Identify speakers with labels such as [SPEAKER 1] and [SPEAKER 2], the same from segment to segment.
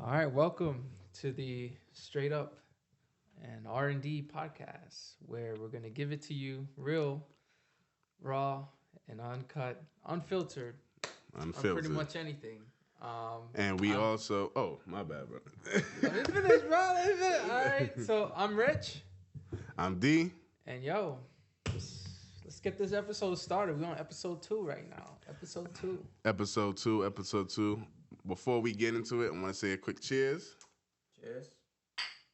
[SPEAKER 1] All right, welcome to the Straight Up and R&D podcast, where we're gonna give it to you real, raw, and uncut, unfiltered on pretty
[SPEAKER 2] Unfiltered.
[SPEAKER 1] much anything.
[SPEAKER 2] And we
[SPEAKER 1] I'm,
[SPEAKER 2] also, oh, my bad, bro.
[SPEAKER 1] let me finish, bro. Let me finish. All right, so I'm Rich,
[SPEAKER 2] I'm D.
[SPEAKER 1] and yo, let's get this episode started. We're on episode 2 right now. Episode 2.
[SPEAKER 2] Episode two. Before we get into it, I want to say a quick cheers.
[SPEAKER 1] Cheers.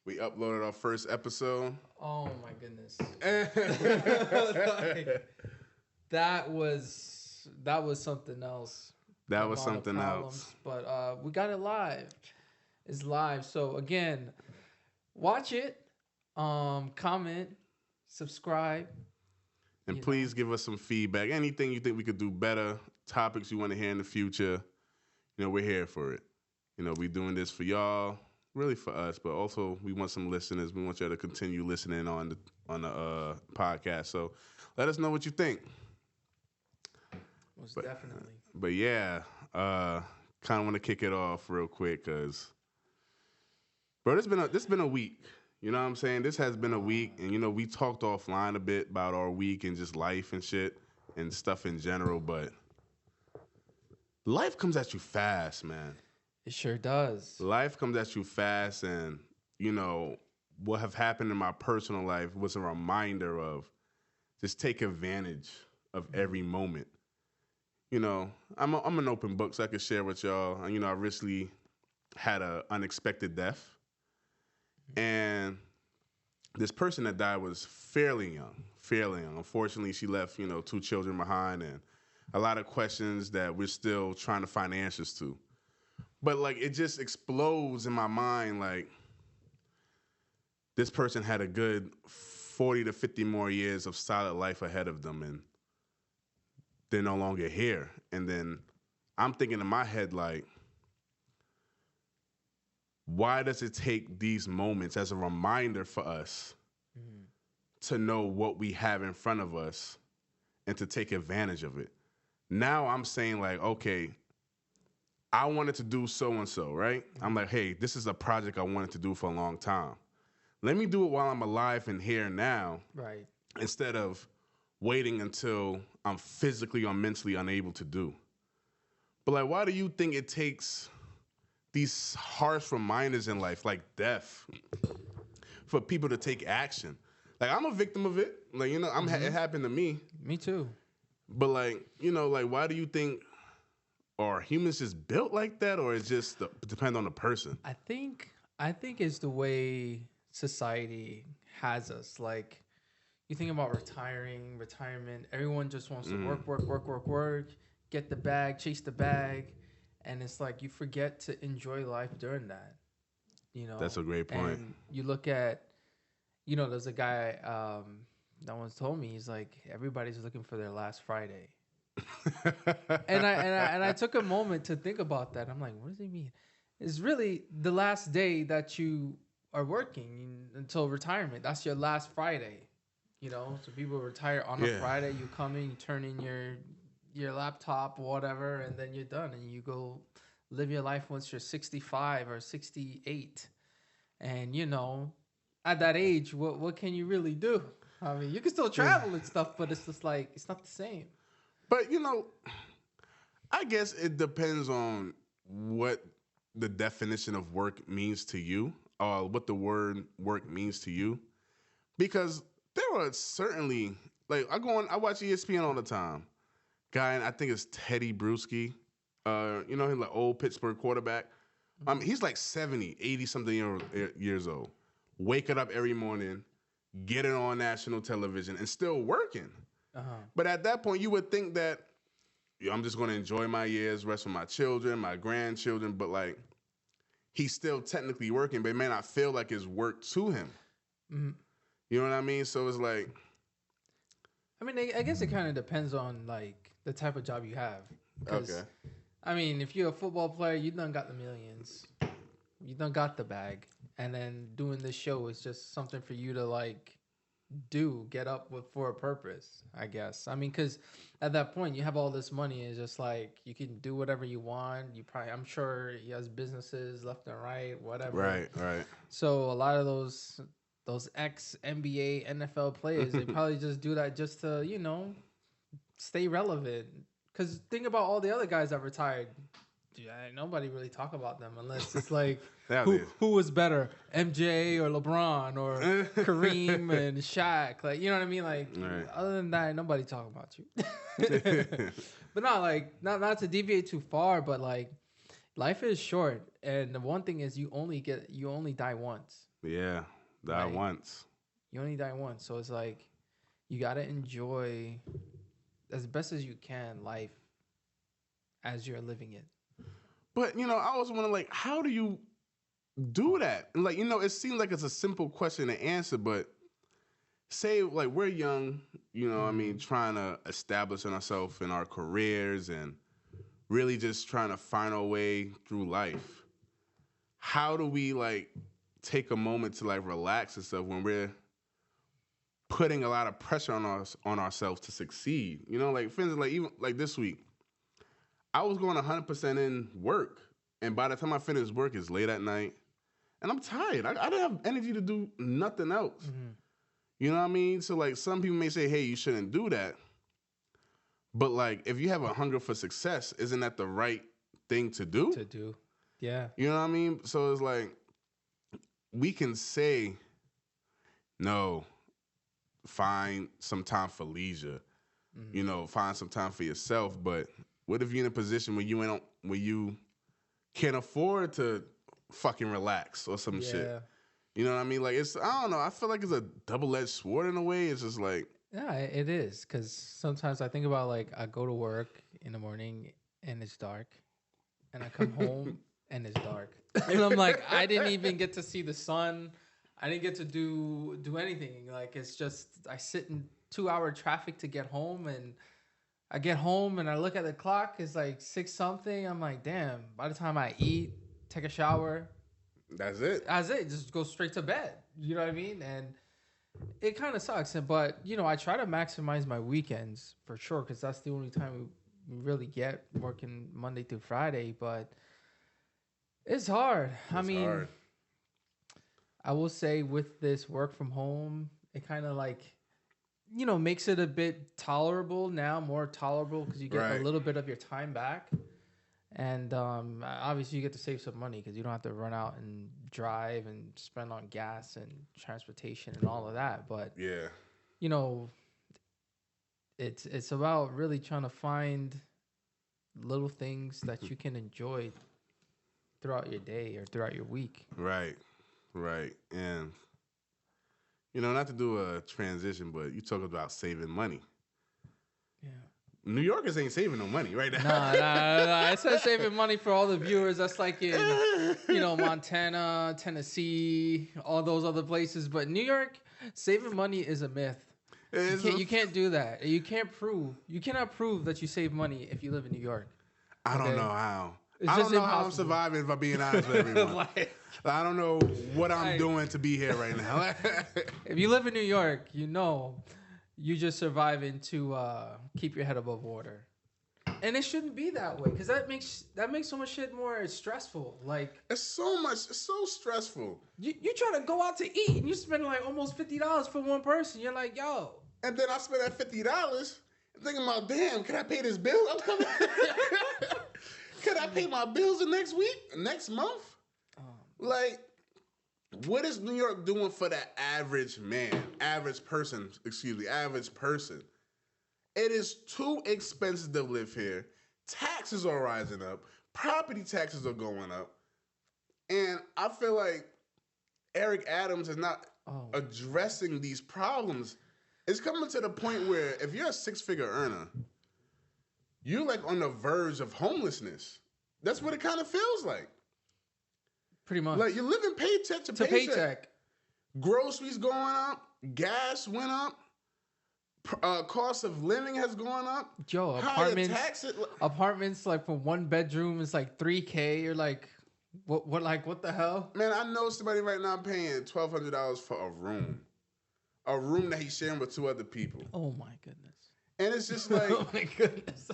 [SPEAKER 2] We uploaded our first episode.
[SPEAKER 1] Oh my goodness. Like, that was something else.
[SPEAKER 2] That
[SPEAKER 1] A
[SPEAKER 2] was
[SPEAKER 1] lot of
[SPEAKER 2] something
[SPEAKER 1] problems,
[SPEAKER 2] else.
[SPEAKER 1] But we got it live. It's live. So again, watch it, comment, subscribe.
[SPEAKER 2] And
[SPEAKER 1] You know.
[SPEAKER 2] please give us some feedback. Anything you think we could do better, topics you want to hear in the future, we're here for it. We're doing this for y'all, really for us, but also we want some listeners. We want y'all to continue listening on the podcast. So let us know what you think.
[SPEAKER 1] Most definitely.
[SPEAKER 2] But yeah, kind of want to kick it off real quick because, bro, this been a week. You know what I'm saying? This has been a week, and we talked offline a bit about our week and just life and shit and stuff in general. But life comes at you fast, man.
[SPEAKER 1] It sure does.
[SPEAKER 2] Life comes at you fast, and what have happened in my personal life was a reminder of just take advantage of every moment. I'm an open book, so I can share with y'all. I recently had an unexpected death. And this person that died was fairly young. Unfortunately, she left, 2 children behind and a lot of questions that we're still trying to find answers to. But, it just explodes in my mind, this person had a good 40 to 50 more years of solid life ahead of them, and they're no longer here. And then I'm thinking in my head, why does it take these moments as a reminder for us to know what we have in front of us and to take advantage of it? Now I'm saying okay, I wanted to do so-and-so, right? I'm like, hey, this is a project I wanted to do for a long time. Let me do it while I'm alive and here now.
[SPEAKER 1] Right.
[SPEAKER 2] Instead of waiting until I'm physically or mentally unable to do. But why do you think it takes these harsh reminders in life, like death, for people to take action? I'm a victim of it. It happened to me.
[SPEAKER 1] Me too.
[SPEAKER 2] But why do you think, are humans just built like that, or it just depend on the person?
[SPEAKER 1] I think it's the way society has us. You think about retirement, everyone just wants to work, get the bag, chase the bag. And it's you forget to enjoy life during that,
[SPEAKER 2] That's a great point.
[SPEAKER 1] And you look at, there's a guy that once told me, he's everybody's looking for their last Friday. and I took a moment to think about that. I'm like, what does he mean? It's really the last day that you are working until retirement. That's your last Friday. So people retire on a Friday. You come in, you turn in your laptop or whatever, and then you're done, and you go live your life once you're 65 or 68. And at that age, what can you really do? I mean, you can still travel and stuff, but it's just it's not the same.
[SPEAKER 2] But I guess it depends on what the definition of work means to you, or what the word work means to you. Because there are certainly, I watch ESPN all the time. Guy, and I think it's Teddy Bruschi. He's old Pittsburgh quarterback. He's 70, 80-something years old. Waking up every morning, getting on national television, and still working.
[SPEAKER 1] Uh-huh.
[SPEAKER 2] But at that point, you would think that I'm just going to enjoy my years, rest with my children, my grandchildren. But he's still technically working, but it may not feel like it's work to him.
[SPEAKER 1] Mm-hmm.
[SPEAKER 2] You know what I mean? So it's
[SPEAKER 1] I mean, I guess it kind of depends on the type of job you have.
[SPEAKER 2] Okay.
[SPEAKER 1] I mean, if you're a football player, you done got the millions. You done got the bag. And then doing this show is just something for you to get up with for a purpose, I guess. I mean, because at that point you have all this money, it's just like you can do whatever you want. You probably, I'm sure he has businesses left and right, whatever.
[SPEAKER 2] Right.
[SPEAKER 1] So a lot of those ex NBA NFL players, they probably just do that just to, stay relevant. Because think about all the other guys that retired. Yeah, nobody really talk about them unless it's like who was better, MJ or LeBron or Kareem and Shaq. Like, you know what I mean? Like, other than that, nobody talking about you. But not to deviate too far, but like, life is short, and the one thing is you only die once.
[SPEAKER 2] Yeah, die once.
[SPEAKER 1] You only die once, so it's like you gotta enjoy as best as you can life as you're living it.
[SPEAKER 2] But, I always wonder, like, how do you do that? And, like, it seems like it's a simple question to answer, but say, like, we're young, I mean, trying to establish ourselves in our careers and really just trying to find our way through life. How do we, like, take a moment to, like, relax and stuff when we're putting a lot of pressure on ourselves to succeed? Like, for instance, like, even, like, this week, I was going 100% in work, and by the time I finished work, it's late at night, and I'm tired. I didn't have energy to do nothing else. Mm-hmm. You know what I mean? So, like, some people may say, hey, you shouldn't do that, but, like, if you have a hunger for success, isn't that the right thing to do?
[SPEAKER 1] Yeah.
[SPEAKER 2] You know what I mean? So it's like, we can say, no, find some time for leisure, find some time for yourself, but what if you're in a position where you can't afford to fucking relax or some shit? You know what I mean? Like, I don't know. I feel like it's a double-edged sword in a way. It's just like...
[SPEAKER 1] Yeah, it is. Because sometimes I think about, like, I go to work in the morning and it's dark. And I come home and it's dark. And I'm like, I didn't even get to see the sun. I didn't get to do anything. Like, it's just, I sit in 2-hour traffic to get home, and I get home and I look at the clock. It's like 6 something. I'm like, damn. By the time I eat, take a shower,
[SPEAKER 2] that's it.
[SPEAKER 1] Just go straight to bed. You know what I mean? And it kind of sucks. But I try to maximize my weekends for sure, because that's the only time we really get working Monday through Friday. But it's hard. Hard. I will say with this work from home, it kind of like, makes it a bit tolerable now, more tolerable, because you get a little bit of your time back. And obviously you get to save some money because you don't have to run out and drive and spend on gas and transportation and all of that. But, it's about really trying to find little things that you can enjoy throughout your day or throughout your week.
[SPEAKER 2] Right. And, not to do a transition, but you talk about saving money.
[SPEAKER 1] Yeah.
[SPEAKER 2] New Yorkers ain't saving no money right now.
[SPEAKER 1] Nah. I said saving money for all the viewers. That's like in, Montana, Tennessee, all those other places. But New York, saving money is a myth. You can't do that. You cannot prove that you save money if you live in New York.
[SPEAKER 2] I don't know how. I don't know how I'm surviving, if I'm being honest with everyone. I don't know what I'm doing to be here right now.
[SPEAKER 1] If you live in New York, you just surviving to keep your head above water. And it shouldn't be that way, because that makes so much shit more stressful. Like,
[SPEAKER 2] it's so stressful.
[SPEAKER 1] You try to go out to eat and you spend like almost $50 for one person. You're like, yo.
[SPEAKER 2] And then I spend that $50 thinking about, damn, can I pay this bill? I'm coming. Can I pay my bills the next week, next month? Like, what is New York doing for the average person? It is too expensive to live here. Taxes are rising up. Property taxes are going up. And I feel like Eric Adams is not addressing these problems. It's coming to the point where if you're a 6-figure earner, you're like on the verge of homelessness. That's what it kind of feels like.
[SPEAKER 1] Pretty much.
[SPEAKER 2] Like, you're living paycheck to paycheck. Groceries going up. Gas went up. Cost of living has gone up.
[SPEAKER 1] Yo, apartments like for 1 bedroom is like $3K. You're like, what the hell?
[SPEAKER 2] Man, I know somebody right now paying $1,200 for a room. a room that he's sharing with 2 other people.
[SPEAKER 1] Oh my goodness.
[SPEAKER 2] And it's just like,
[SPEAKER 1] oh my goodness.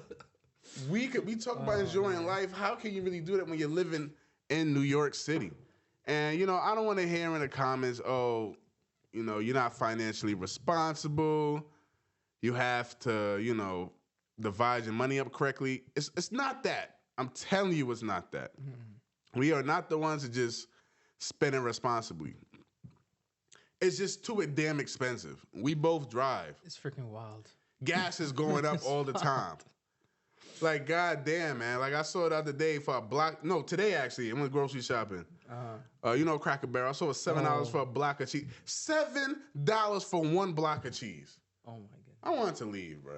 [SPEAKER 2] we talk about enjoying life. How can you really do that when you're living in New York City? And, I don't want to hear in the comments, oh, you're not financially responsible. You have to, divide your money up correctly. It's not that. I'm telling you it's not that. Mm-hmm. We are not the ones that just spend irresponsibly. It's just too damn expensive. We both drive.
[SPEAKER 1] It's freaking wild.
[SPEAKER 2] Gas is going up all the time. Like, goddamn, man. Like, I saw it the other day for a block. No, today, actually. I went grocery shopping. Cracker Barrel. I saw it $7 for a block of cheese. $7 for 1 block of cheese.
[SPEAKER 1] Oh, my goodness.
[SPEAKER 2] I wanted to leave, bro.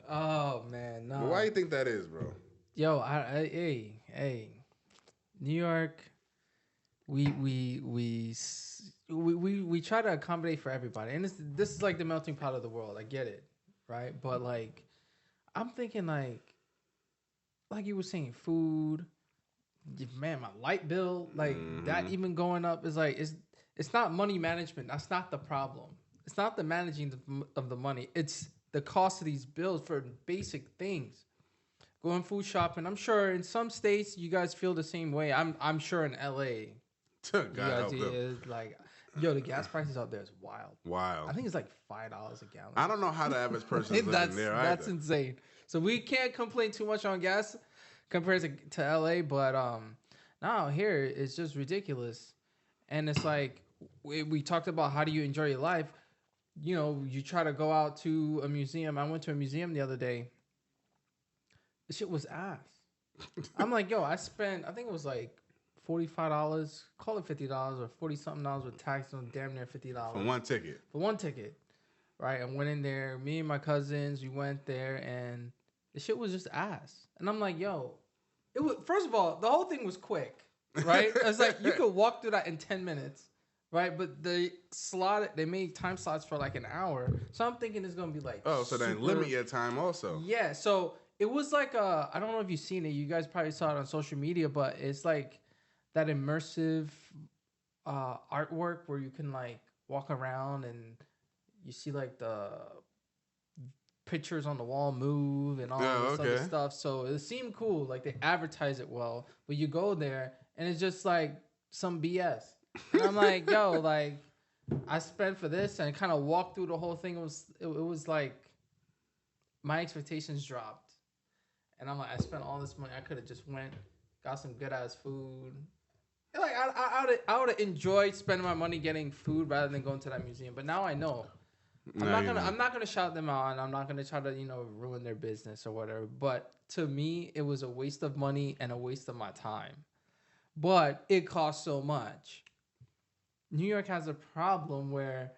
[SPEAKER 1] Oh, man. No.
[SPEAKER 2] But why do you think that is, bro?
[SPEAKER 1] Yo, hey. New York, we try to accommodate for everybody. And this is like the melting pot of the world. I get it, right? But, like, I'm thinking, like you were saying, food, man, my light bill, like, that even going up is like, it's not money management. That's not the problem. It's not the managing of the money. It's the cost of these bills for basic things. Going food shopping. I'm sure in some states you guys feel the same way. I'm sure in LA.
[SPEAKER 2] God help them.
[SPEAKER 1] Like, yo, the gas prices out there is wild.
[SPEAKER 2] Wild.
[SPEAKER 1] I think it's like $5 a gallon.
[SPEAKER 2] I don't know how the average person is living there either.
[SPEAKER 1] That's insane. So we can't complain too much on gas compared to LA, but now here it's just ridiculous. And it's like we talked about how do you enjoy your life. You try to go out to a museum. I went to a museum the other day. The shit was ass. I'm like, yo, I think it was like $45, call it $50 or 40 something dollars with tax on damn near $50.
[SPEAKER 2] For 1 ticket.
[SPEAKER 1] For 1 ticket. Right? I went in there, me and my cousins, we went there and the shit was just ass. And I'm like, yo, first of all, the whole thing was quick. Right? It's like you could walk through that in 10 minutes. Right? But they made time slots for like an hour. So I'm thinking it's gonna be like
[SPEAKER 2] so then limit your time also.
[SPEAKER 1] Yeah, so it was like I don't know if you've seen it. You guys probably saw it on social media, but it's like that immersive artwork where you can like walk around and you see like the pictures on the wall move and all this other stuff. So it seemed cool. Like they advertise it well, but you go there and it's just like some BS. And I'm like, yo, like I spent for this and kind of walked through the whole thing. It was like my expectations dropped. And I'm like, I spent all this money. I could have just went, got some good ass food. And like I would have enjoyed spending my money getting food rather than going to that museum. But now I know. I'm not gonna shout them out. And I'm not gonna try to ruin their business or whatever. But to me, it was a waste of money and a waste of my time. But it costs so much. New York has a problem where,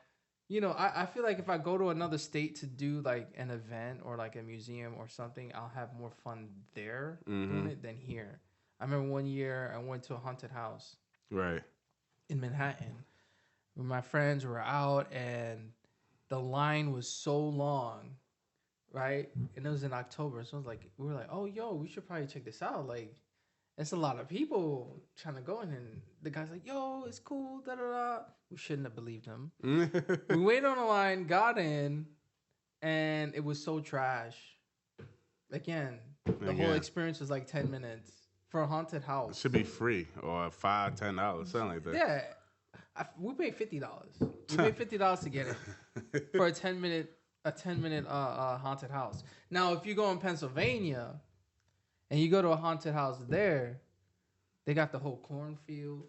[SPEAKER 1] I feel like if I go to another state to do like an event or like a museum or something, I'll have more fun there doing it than here. I remember one year I went to a haunted house.
[SPEAKER 2] Right.
[SPEAKER 1] In Manhattan. When my friends were out and the line was so long, right? And it was in October. So we were like, oh, yo, we should probably check this out. Like, it's a lot of people trying to go in. And the guy's like, yo, it's cool, da-da-da. We shouldn't have believed him. We waited on the line, got in, and it was so trash. Again, the whole experience was like 10 minutes for a haunted house. It
[SPEAKER 2] should be free or $5, $10, something like that.
[SPEAKER 1] Yeah. We paid $50. We paid $50 to get it for a 10-minute haunted house. Now, if you go in Pennsylvania and you go to a haunted house there, they got the whole cornfield.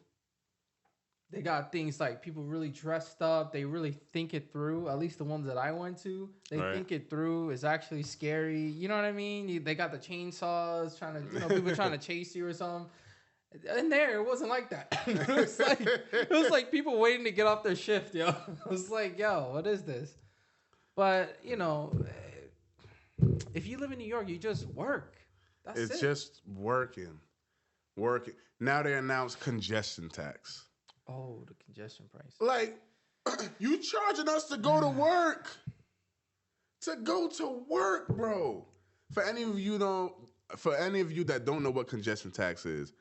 [SPEAKER 1] They got things like people really dressed up. They really think it through. At least the ones that I went to, they think it through. It's actually scary. You know what I mean? They got the chainsaws people trying to chase you or something. And there, it wasn't like that. It was like people waiting to get off their shift, yo. I was like, yo, what is this? But, if you live in New York, you just work. That's it.
[SPEAKER 2] It's just working. Now they announced congestion tax.
[SPEAKER 1] Oh, the congestion price.
[SPEAKER 2] Like, you charging us to go to work. To go to work, bro. For any of you that don't know what congestion tax is,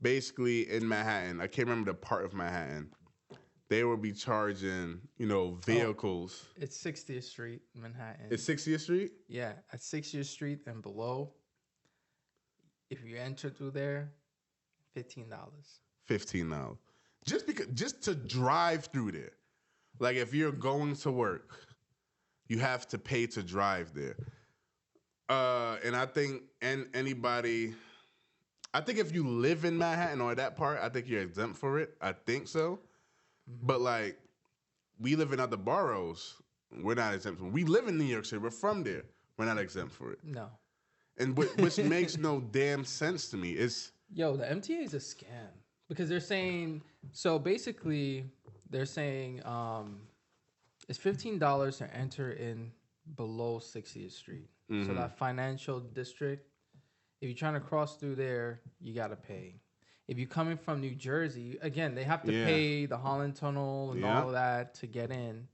[SPEAKER 2] basically in Manhattan, I can't remember the part of Manhattan, they will be charging, vehicles.
[SPEAKER 1] It's 60th Street, Manhattan.
[SPEAKER 2] It's 60th Street?
[SPEAKER 1] Yeah, at 60th Street and below. If you enter through there, $15.
[SPEAKER 2] $15. Just to drive through there. Like if you're going to work, you have to pay to drive there. And I think I think if you live in Manhattan or that part, I think you're exempt for it. I think so. Mm-hmm. But like, we live in other boroughs, we're not exempt from it. We live in New York City. We're from there. We're not exempt for it.
[SPEAKER 1] No.
[SPEAKER 2] And which makes no damn sense to me.
[SPEAKER 1] The MTA is a scam because they're saying it's $15 to enter in below 60th Street. Mm-hmm. So that financial district, if you're trying to cross through there, you got to pay. If you're coming from New Jersey, again, they have to pay the Holland Tunnel and all of that to get in,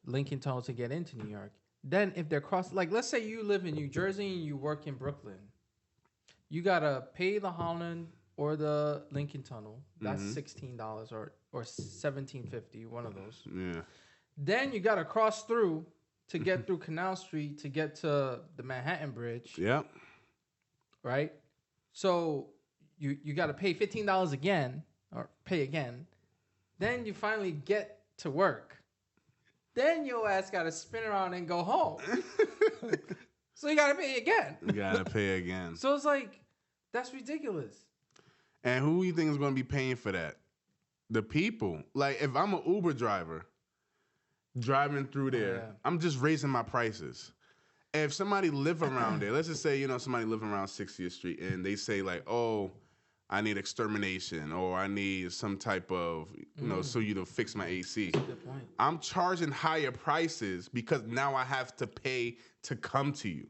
[SPEAKER 1] Lincoln Tunnel to get into New York. Then if they're like, let's say you live in New Jersey and you work in Brooklyn, you got to pay the Holland or the Lincoln Tunnel. That's $16 or $17.50, one of those. Yeah. Then you got to cross through to get through Canal Street to get to the Manhattan Bridge.
[SPEAKER 2] Yep.
[SPEAKER 1] Right? So you got to pay $15 again or pay again. Then you finally get to work. Then your ass got to spin around and go home. So you got to pay again.
[SPEAKER 2] You got to pay again.
[SPEAKER 1] So it's like, that's ridiculous.
[SPEAKER 2] And who do you think is going to be paying for that? The people. Like, if I'm an Uber driver driving through there, I'm just raising my prices. And if somebody live around there, let's just say, somebody live around 60th Street and they say like, oh, I need extermination or I need some type of, so you to fix my AC.
[SPEAKER 1] That's a good point.
[SPEAKER 2] I'm charging higher prices because now I have to pay to come to you.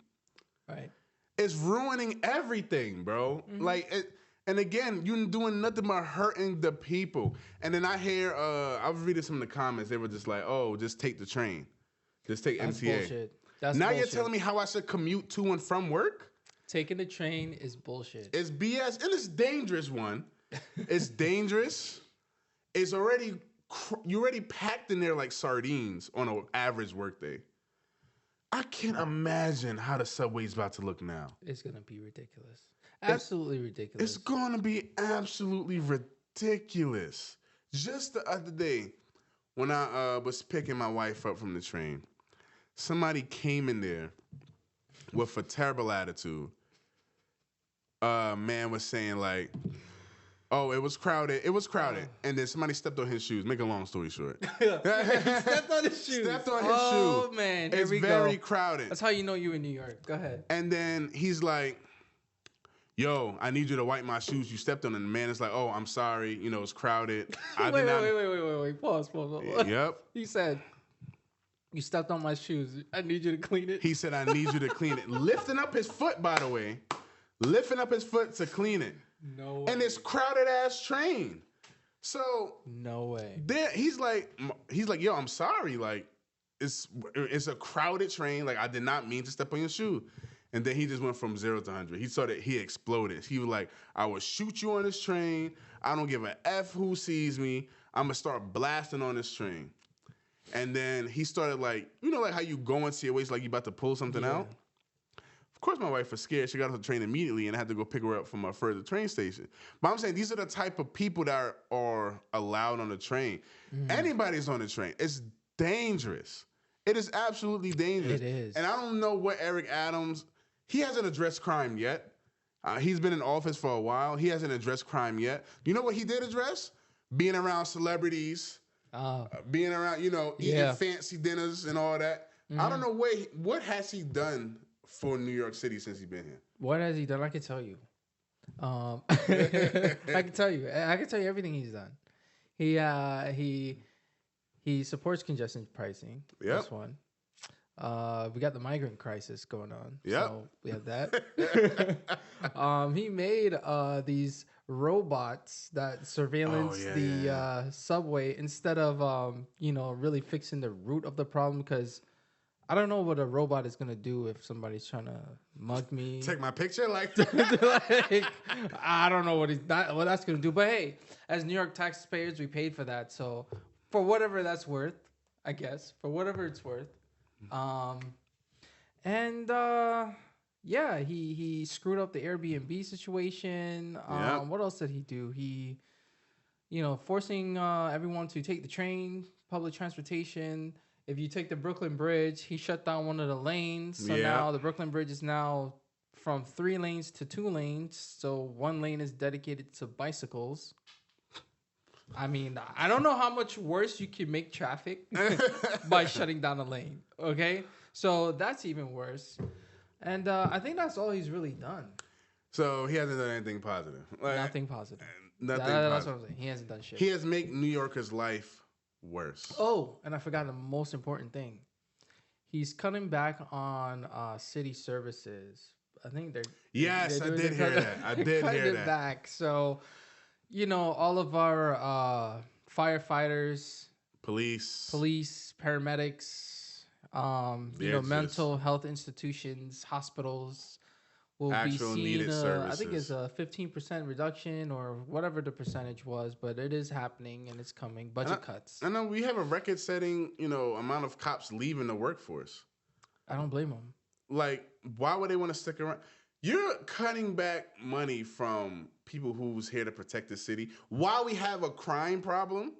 [SPEAKER 1] Right.
[SPEAKER 2] It's ruining everything, bro. Mm-hmm. And again, you're doing nothing but hurting the people. And then I hear, I was reading some of the comments. They were just like, oh, just take the train. Just take
[SPEAKER 1] That's
[SPEAKER 2] MTA.
[SPEAKER 1] Bullshit. That's
[SPEAKER 2] now
[SPEAKER 1] bullshit.
[SPEAKER 2] You're telling me how I should commute to and from work?
[SPEAKER 1] Taking the train is bullshit.
[SPEAKER 2] It's BS. And it's dangerous, one. It's dangerous. It's already, you're already packed in there like sardines on an average workday. I can't imagine how the subway's about to look now.
[SPEAKER 1] It's going to be ridiculous. Absolutely ridiculous.
[SPEAKER 2] It's going to be absolutely ridiculous. Just the other day, when I was picking my wife up from the train, somebody came in there with a terrible attitude. Man was saying like, oh, it was crowded. It was crowded. And then somebody stepped on his shoes. Make a long story short.
[SPEAKER 1] Stepped on his shoes.
[SPEAKER 2] Stepped on his shoes.
[SPEAKER 1] Oh, man. Here
[SPEAKER 2] it's
[SPEAKER 1] we
[SPEAKER 2] very
[SPEAKER 1] go.
[SPEAKER 2] crowded.
[SPEAKER 1] That's how you know you in New York. Go ahead.
[SPEAKER 2] And then he's like, yo, I need you to wipe my shoes. You stepped on them. And the man is like, oh, I'm sorry. It's crowded.
[SPEAKER 1] Wait. Pause.
[SPEAKER 2] Yep.
[SPEAKER 1] He said, you stepped on my shoes. I need you to clean it.
[SPEAKER 2] He said, I need you to clean it. Lifting up his foot, by the way. Lifting up his foot to clean it.
[SPEAKER 1] No way.
[SPEAKER 2] And it's crowded-ass train. So.
[SPEAKER 1] No way.
[SPEAKER 2] He's like, yo, I'm sorry. Like, it's a crowded train. Like, I did not mean to step on your shoe. And then he just went from 0 to 100. He saw that he exploded. He was like, I will shoot you on this train. I don't give a F who sees me. I'm going to start blasting on this train. And then he started like, like how you go into your waist like you about to pull something out? Of course my wife was scared. She got off the train immediately and I had to go pick her up from a further train station. But I'm saying these are the type of people that are allowed on the train. Anybody's on the train. It's dangerous. It is absolutely dangerous.
[SPEAKER 1] It is.
[SPEAKER 2] And I don't know what Eric Adams... He hasn't addressed crime yet. He's been in office for a while. He hasn't addressed crime yet. You know what he did address? Being around celebrities, being around, eating fancy dinners and all that. I don't know what has he done for New York City since he's been here.
[SPEAKER 1] What has he done? I can tell you. I can tell you. I can tell you everything he's done. He supports congestion pricing.
[SPEAKER 2] Yep.
[SPEAKER 1] That's one. We got the migrant crisis going on.
[SPEAKER 2] Yep.
[SPEAKER 1] So we have that. He made these robots that surveillance the subway instead of really fixing the root of the problem, because I don't know what a robot is gonna do if somebody's trying to mug me.
[SPEAKER 2] Take my picture, like,
[SPEAKER 1] I don't know what that's gonna do. But hey, as New York taxpayers, we paid for that, so for whatever that's worth, I guess, for whatever it's worth. And yeah, he screwed up the Airbnb situation.
[SPEAKER 2] Yeah.
[SPEAKER 1] What else did he do? He, forcing everyone to take the train, public transportation. If you take the Brooklyn Bridge, he shut down one of the lanes. So now the Brooklyn Bridge is now from 3 lanes to 2 lanes. So 1 lane is dedicated to bicycles. I mean, I don't know how much worse you can make traffic by shutting down a lane. Okay, so that's even worse. And I think that's all he's really done.
[SPEAKER 2] So he hasn't done anything positive.
[SPEAKER 1] Nothing positive.
[SPEAKER 2] Nothing
[SPEAKER 1] That's
[SPEAKER 2] positive.
[SPEAKER 1] what I'm saying. He hasn't done shit.
[SPEAKER 2] He has made New Yorkers' life worse.
[SPEAKER 1] Oh, and I forgot the most important thing. He's cutting back on city services. I think they're...
[SPEAKER 2] Yes, I did hear that. I did hear that.
[SPEAKER 1] Back. So, all of our firefighters... Police, paramedics, mental health institutions, hospitals will
[SPEAKER 2] actual
[SPEAKER 1] be
[SPEAKER 2] needed
[SPEAKER 1] seeing,
[SPEAKER 2] services.
[SPEAKER 1] I think it's a 15% reduction or whatever the percentage was, but it is happening and it's coming. Budget cuts.
[SPEAKER 2] I know we have a record-setting, amount of cops leaving the workforce.
[SPEAKER 1] I don't blame them.
[SPEAKER 2] Like, why would they want to stick around? You're cutting back money from people who's here to protect the city. While we have a crime problem,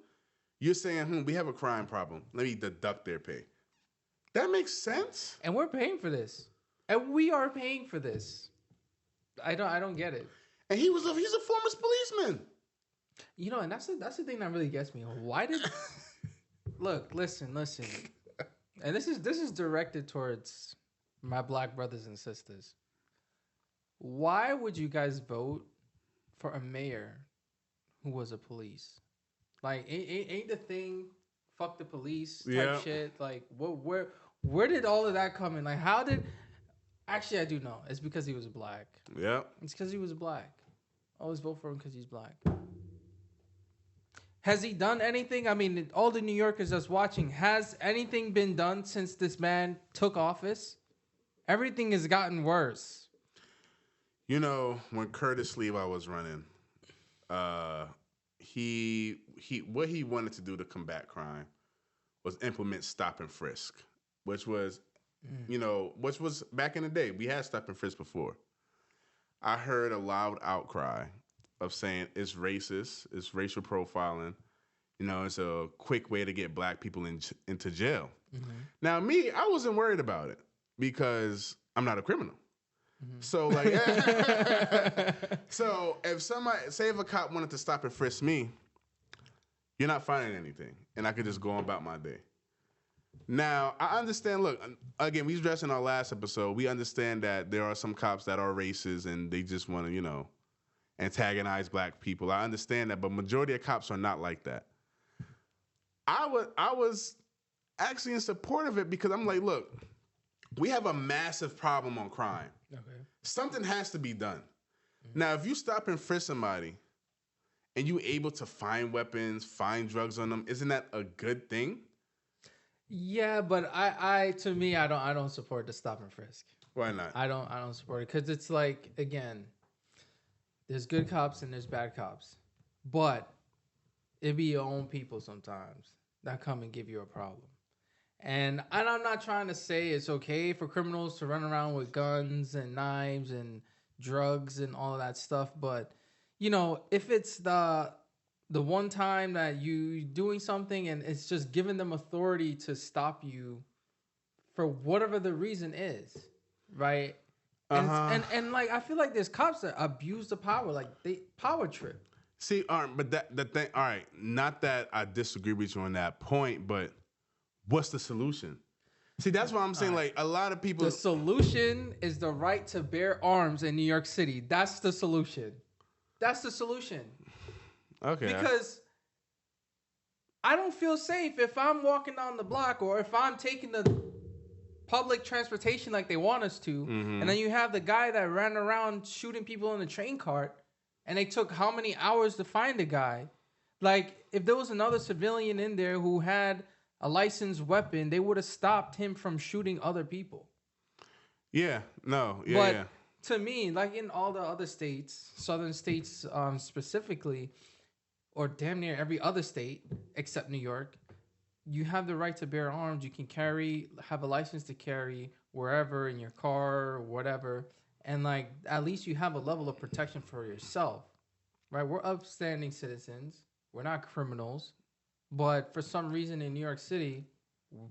[SPEAKER 2] you're saying, we have a crime problem. Let me deduct their pay. That makes sense.
[SPEAKER 1] And we're paying for this. And we are paying for this. I don't get it.
[SPEAKER 2] And he's a former policeman.
[SPEAKER 1] And that's the thing that really gets me. Why did Look, listen. And this is directed towards my black brothers and sisters. Why would you guys vote for a mayor who was a police? Like, ain't the thing fuck the police type shit? Like, where did all of that come in? Like, how did... Actually, I do know. It's because he was black.
[SPEAKER 2] Yeah.
[SPEAKER 1] It's because he was black. I always vote for him because he's black. Has he done anything? I mean, all the New Yorkers that's watching, has anything been done since this man took office? Everything has gotten worse.
[SPEAKER 2] When Curtis Levi was running, he what he wanted to do to combat crime was implement stop and frisk, which was which was back in the day. We had stop and frisk before. I heard a loud outcry of saying it's racist, it's racial profiling. It's a quick way to get black people into jail. Mm-hmm. Now, me, I wasn't worried about it because I'm not a criminal. Mm-hmm. So, so if a cop wanted to stop and frisk me, you're not finding anything, and I could just go about my day. Now, I understand, look, again, we addressed in our last episode, we understand that there are some cops that are racist and they just want to, antagonize black people. I understand that, but majority of cops are not like that. I was actually in support of it because I'm like, look, we have a massive problem on crime. Okay. Something has to be done. Mm-hmm. Now, if you stop and frisk somebody and you able to find weapons, find drugs on them, isn't that a good thing?
[SPEAKER 1] Yeah, but I don't support the stop and frisk.
[SPEAKER 2] Why not?
[SPEAKER 1] I don't support it because it's like, again, there's good cops and there's bad cops, but it be your own people sometimes that come and give you a problem. And I'm not trying to say it's okay for criminals to run around with guns and knives and drugs and all of that stuff, but if it's the one time that you doing something and it's just giving them authority to stop you for whatever the reason is, right? And like, I feel like there's cops that abuse the power, like they power trip.
[SPEAKER 2] See, but the thing, all right, not that I disagree with you on that point, but what's the solution? See, that's what I'm saying. Like, a lot of people...
[SPEAKER 1] The solution is the right to bear arms in New York City. That's the solution. That's the solution.
[SPEAKER 2] Okay.
[SPEAKER 1] Because I don't feel safe if I'm walking down the block or if I'm taking the public transportation like they want us to, and then you have the guy that ran around shooting people in the train cart, and they took how many hours to find the guy? Like, if there was another civilian in there who had a licensed weapon, they would have stopped him from shooting other people.
[SPEAKER 2] Yeah, no, yeah,
[SPEAKER 1] but
[SPEAKER 2] yeah.
[SPEAKER 1] To me, like in all the other states, southern states specifically, or damn near every other state except New York, you have the right to bear arms. You can have a license to carry wherever in your car or whatever. And like, at least you have a level of protection for yourself, right? We're upstanding citizens. We're not criminals. But for some reason in New York City,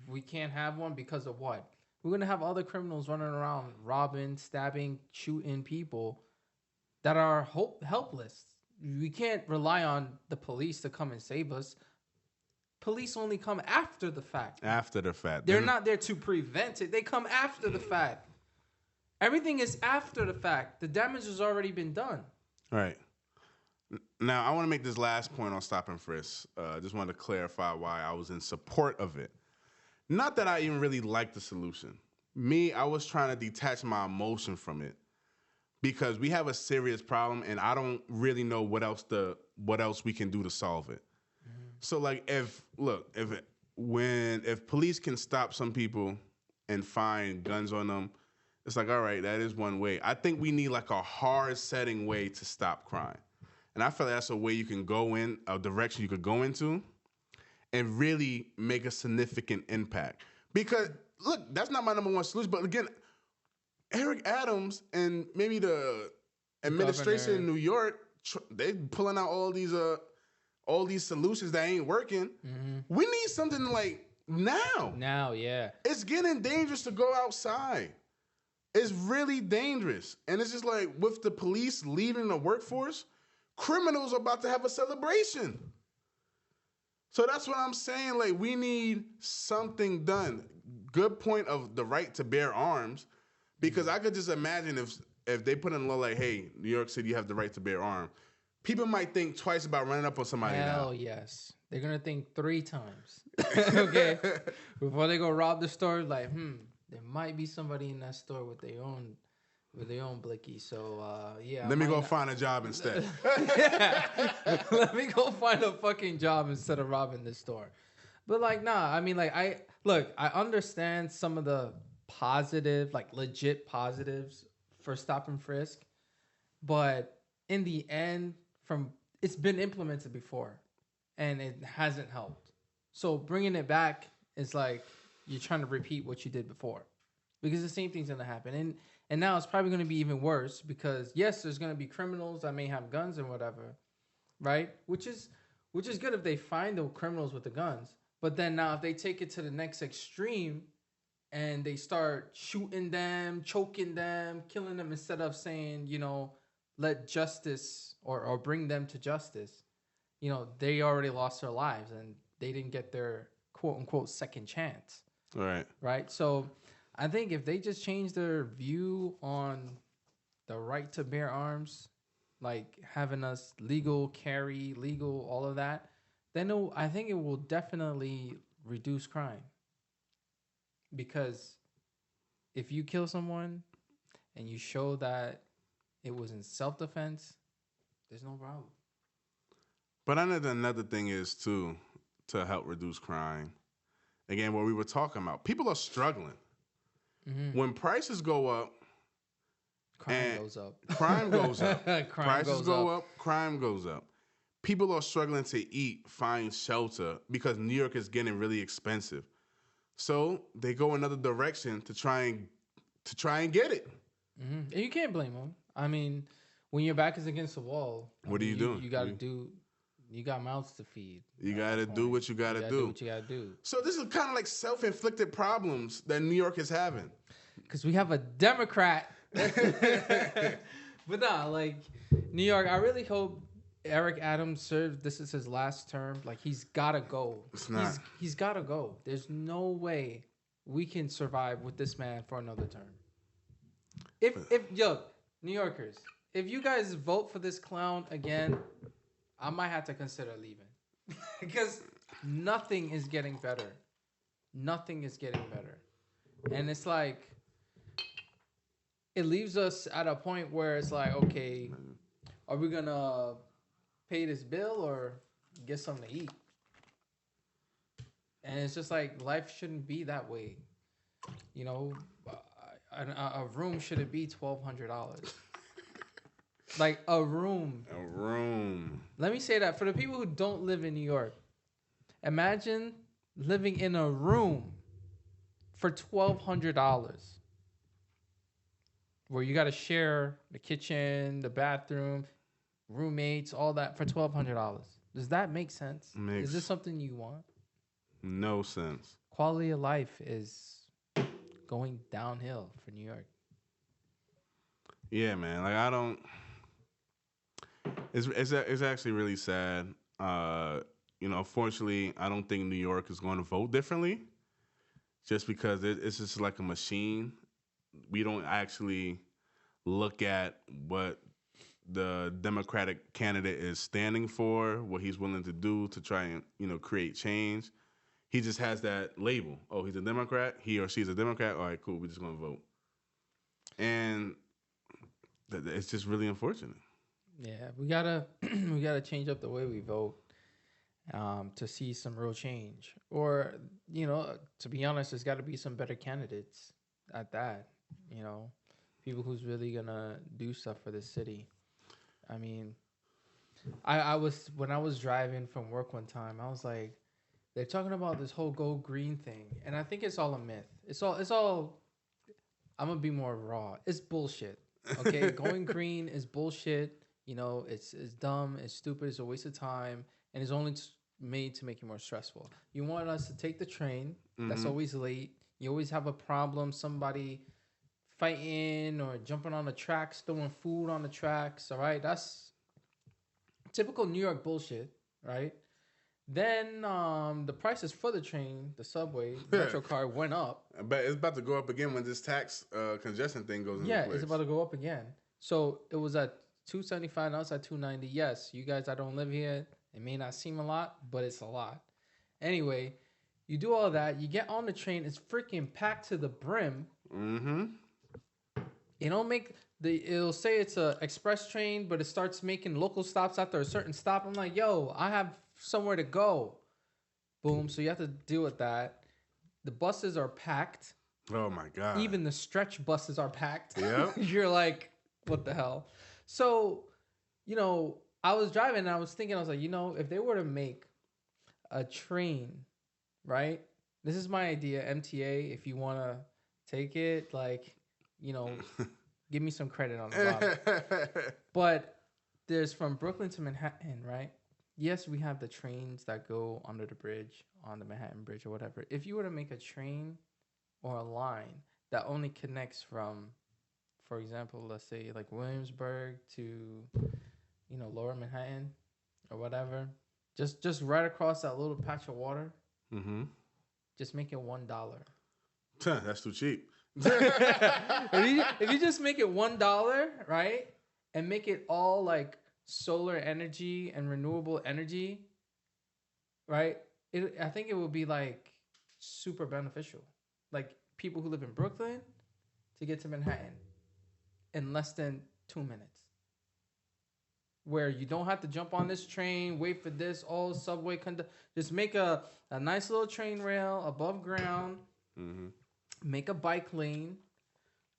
[SPEAKER 1] we can't have one because of what? We're going to have other criminals running around robbing, stabbing, shooting people that are helpless. We can't rely on the police to come and save us. Police only come after the fact.
[SPEAKER 2] After the fact.
[SPEAKER 1] They're not there to prevent it. They come after the fact. Everything is after the fact. The damage has already been done.
[SPEAKER 2] All right. Now, I want to make this last point on stop and frisk. Just wanted to clarify why I was in support of it. Not that I even really like the solution. Me, I was trying to detach my emotion from it because we have a serious problem, and I don't really know what else we can do to solve it. Mm-hmm. So, like, if police can stop some people and find guns on them, it's like, all right, that is one way. I think we need like a hard-setting way to stop crime. And I feel like that's a way you can go in, a direction you could go into and really make a significant impact. Because, look, that's not my number one solution. But again, Eric Adams and maybe the administration in New York, they pulling out all these solutions that ain't working. Mm-hmm. We need something like now.
[SPEAKER 1] Now, yeah.
[SPEAKER 2] It's getting dangerous to go outside. It's really dangerous. And it's just like with the police leaving the workforce, criminals are about to have a celebration. So that's what I'm saying. Like, we need something done. Good point of the right to bear arms, because I could just imagine if they put in a law like, hey, New York City, you have the right to bear arms. People might think twice about running up on somebody now.
[SPEAKER 1] Hell yes. They're going to think 3 times. Okay? Before they go rob the store, like, there might be somebody in that store with their own blicky. So, yeah.
[SPEAKER 2] Let me go find a job instead.
[SPEAKER 1] Let me go find a fucking job instead of robbing this store. But, like, nah. I mean, like, I understand some of the positive, like, legit positives for stop and frisk. But in the end, it's been implemented before. And it hasn't helped. So, bringing it back is like you're trying to repeat what you did before. Because the same thing's going to happen. And now it's probably going to be even worse because, yes, there's going to be criminals that may have guns and whatever, right? Which is good if they find the criminals with the guns. But then now if they take it to the next extreme and they start shooting them, choking them, killing them instead of saying, let justice or bring them to justice, they already lost their lives and they didn't get their quote-unquote second chance.
[SPEAKER 2] All right.
[SPEAKER 1] Right? So I think if they just change their view on the right to bear arms, like having us legal carry, legal, all of that, then I think it will definitely reduce crime. Because if you kill someone and you show that it was in self-defense, there's no problem.
[SPEAKER 2] But another thing is, too, to help reduce crime, again, what we were talking about, people are struggling. Mm-hmm. When prices go up,
[SPEAKER 1] crime goes up.
[SPEAKER 2] Crime goes up. Prices go up, crime goes up. People are struggling to eat, find shelter, because New York is getting really expensive. So they go another direction to try and get it.
[SPEAKER 1] Mm-hmm. And you can't blame them. I mean, when your back is against the wall,
[SPEAKER 2] what are you doing?
[SPEAKER 1] You got to do. You got mouths to feed.
[SPEAKER 2] You got to do what you got to do.
[SPEAKER 1] What you got to do.
[SPEAKER 2] So this is kind of like self-inflicted problems that New York is having.
[SPEAKER 1] Because we have a Democrat. But nah, like, New York, I really hope Eric Adams serves. This is his last term. Like, he's got to go.
[SPEAKER 2] It's not.
[SPEAKER 1] He's got to go. There's no way we can survive with this man for another term. New Yorkers, if you guys vote for this clown again, I might have to consider leaving. Because nothing is getting better. Nothing is getting better. And it's like, it leaves us at a point where it's like, okay, are we going to pay this bill or get something to eat? And it's just like, life shouldn't be that way. A room shouldn't be $1,200. Like a room.
[SPEAKER 2] A room.
[SPEAKER 1] Let me say that for the people who don't live in New York. Imagine living in a room for $1,200, where you got to share the kitchen, the bathroom, roommates, all that for $1,200. Does that make sense? Is this something you want?
[SPEAKER 2] No sense.
[SPEAKER 1] Quality of life is going downhill for New York.
[SPEAKER 2] Yeah, man. Like I don't. It's actually really sad. Unfortunately, I don't think New York is going to vote differently, just because it's just like a machine. We don't actually look at what the Democratic candidate is standing for, what he's willing to do to try and create change. He just has that label. Oh, he's a Democrat. He or she's a Democrat. All right, cool. We're just gonna vote, and it's just really unfortunate.
[SPEAKER 1] Yeah, we gotta change up the way we vote to see some real change. Or to be honest, there's got to be some better candidates at that. People who's really gonna do stuff for the city. I mean, when I was driving from work one time, I was like, they're talking about this whole go green thing, and I think it's all a myth. It's all. I'm gonna be more raw. It's bullshit. Okay, going green is bullshit. It's dumb. It's stupid. It's a waste of time, and it's only made to make you more stressful. You want us to take the train. That's always late. You always have a problem. Somebody fighting or jumping on the tracks, throwing food on the tracks. All right, that's typical New York bullshit, right? Then the prices for the train, the subway, metro card went up.
[SPEAKER 2] But it's about to go up again when this tax congestion thing goes into place.
[SPEAKER 1] Yeah, it's about to go up again. So it was at $275, now it's at $290. Yes, you guys that don't live here, it may not seem a lot, but it's a lot. Anyway, you do all that, you get on the train, it's freaking packed to the brim.
[SPEAKER 2] Mm-hmm.
[SPEAKER 1] It'll say it's a express train, but it starts making local stops after a certain stop. I'm like, yo, I have somewhere to go. Boom. So you have to deal with that. The buses are packed.
[SPEAKER 2] Oh my God.
[SPEAKER 1] Even the stretch buses are packed.
[SPEAKER 2] Yeah.
[SPEAKER 1] You're like, what the hell? So, I was driving and I was thinking, I was like, if they were to make a train, right? This is my idea, MTA. If you want to take it, give me some credit on the bottom. But there's from Brooklyn to Manhattan, right? Yes, we have the trains that go under the bridge, on the Manhattan Bridge or whatever. If you were to make a train or a line that only connects from, for example, let's say like Williamsburg to, Lower Manhattan or whatever, just right across that little patch of water, just make it $1.
[SPEAKER 2] That's too cheap.
[SPEAKER 1] If you just make it $1, right, and make it all like solar energy and renewable energy, right? I think it would be like super beneficial. Like people who live in Brooklyn to get to Manhattan in less than 2 minutes. Where you don't have to jump on this train, wait for this, subway. Just make a nice little train rail above ground. Make a bike lane.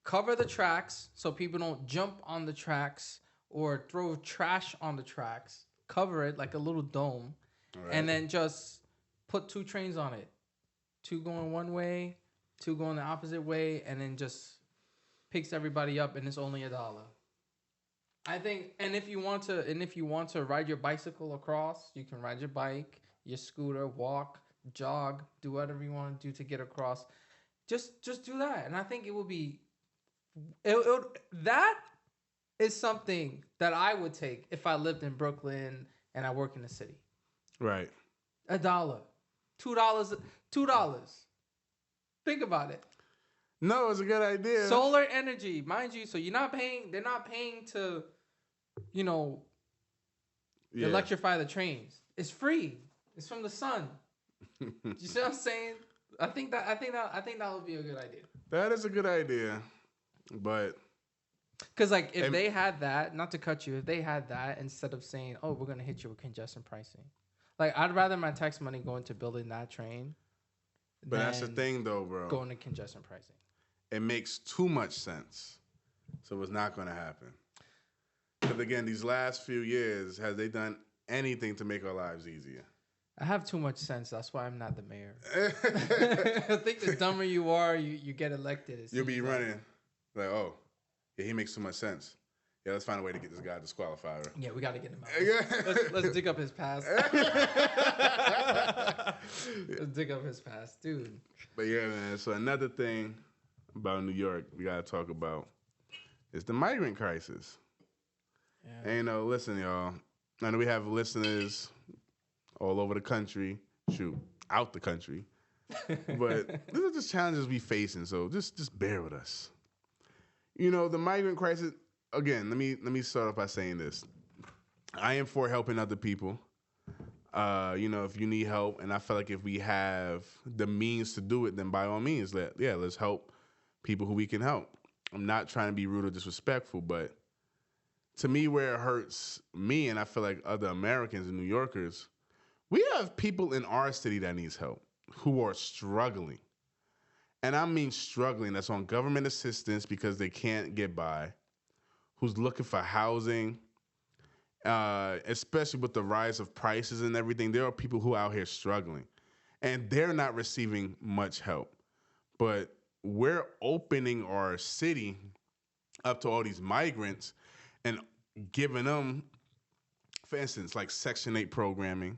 [SPEAKER 1] Cover the tracks so people don't jump on the tracks or throw trash on the tracks. Cover it like a little dome. Right. And then just put 2 trains on it. 2 going one way, 2 going the opposite way, and then just picks everybody up, and it's only $1. I think, and if you want to ride your bicycle across, you can ride your bike, your scooter, walk, jog, do whatever you want to do to get across. Just do that, and I think it would be. That is something that I would take if I lived in Brooklyn and I work in the city.
[SPEAKER 2] Right.
[SPEAKER 1] $1, $2. Think about it.
[SPEAKER 2] No, it's a good idea.
[SPEAKER 1] Solar energy, mind you. So you're not paying. They're not paying to, electrify the trains. It's free. It's from the sun. You see what I'm saying? I think that would be a good idea.
[SPEAKER 2] That is a good idea, but
[SPEAKER 1] because if they had that, not to cut you, if they had that instead of saying, "Oh, we're gonna hit you with congestion pricing," I'd rather my tax money go into building that train.
[SPEAKER 2] But that's the thing, though, bro.
[SPEAKER 1] Going to congestion pricing.
[SPEAKER 2] It makes too much sense, so it's not gonna happen. But again, these last few years, has they done anything to make our lives easier?
[SPEAKER 1] I have too much sense. That's why I'm not the mayor. I think the dumber you are, you get elected.
[SPEAKER 2] You'll be running like, oh, yeah, he makes too much sense. Yeah, let's find a way to get this guy disqualified. Right?
[SPEAKER 1] Yeah, we got to get him out. Let's dig up his past. Let's dig up his past, dude.
[SPEAKER 2] But yeah, man. So another thing about New York we got to talk about is the migrant crisis. Yeah. And listen, y'all. I know we have listeners all over the country, out the country. But these are just challenges we facing, so just bear with us. The migrant crisis, again, let me start off by saying this. I am for helping other people. If you need help, and I feel like if we have the means to do it, then by all means, let's help people who we can help. I'm not trying to be rude or disrespectful, but to me, where it hurts me, and I feel like other Americans and New Yorkers, we have people in our city that needs help who are struggling. And I mean struggling. That's on government assistance because they can't get by. Who's looking for housing, especially with the rise of prices and everything. There are people who are out here struggling. And they're not receiving much help. But we're opening our city up to all these migrants and giving them, for instance, like Section 8 programming,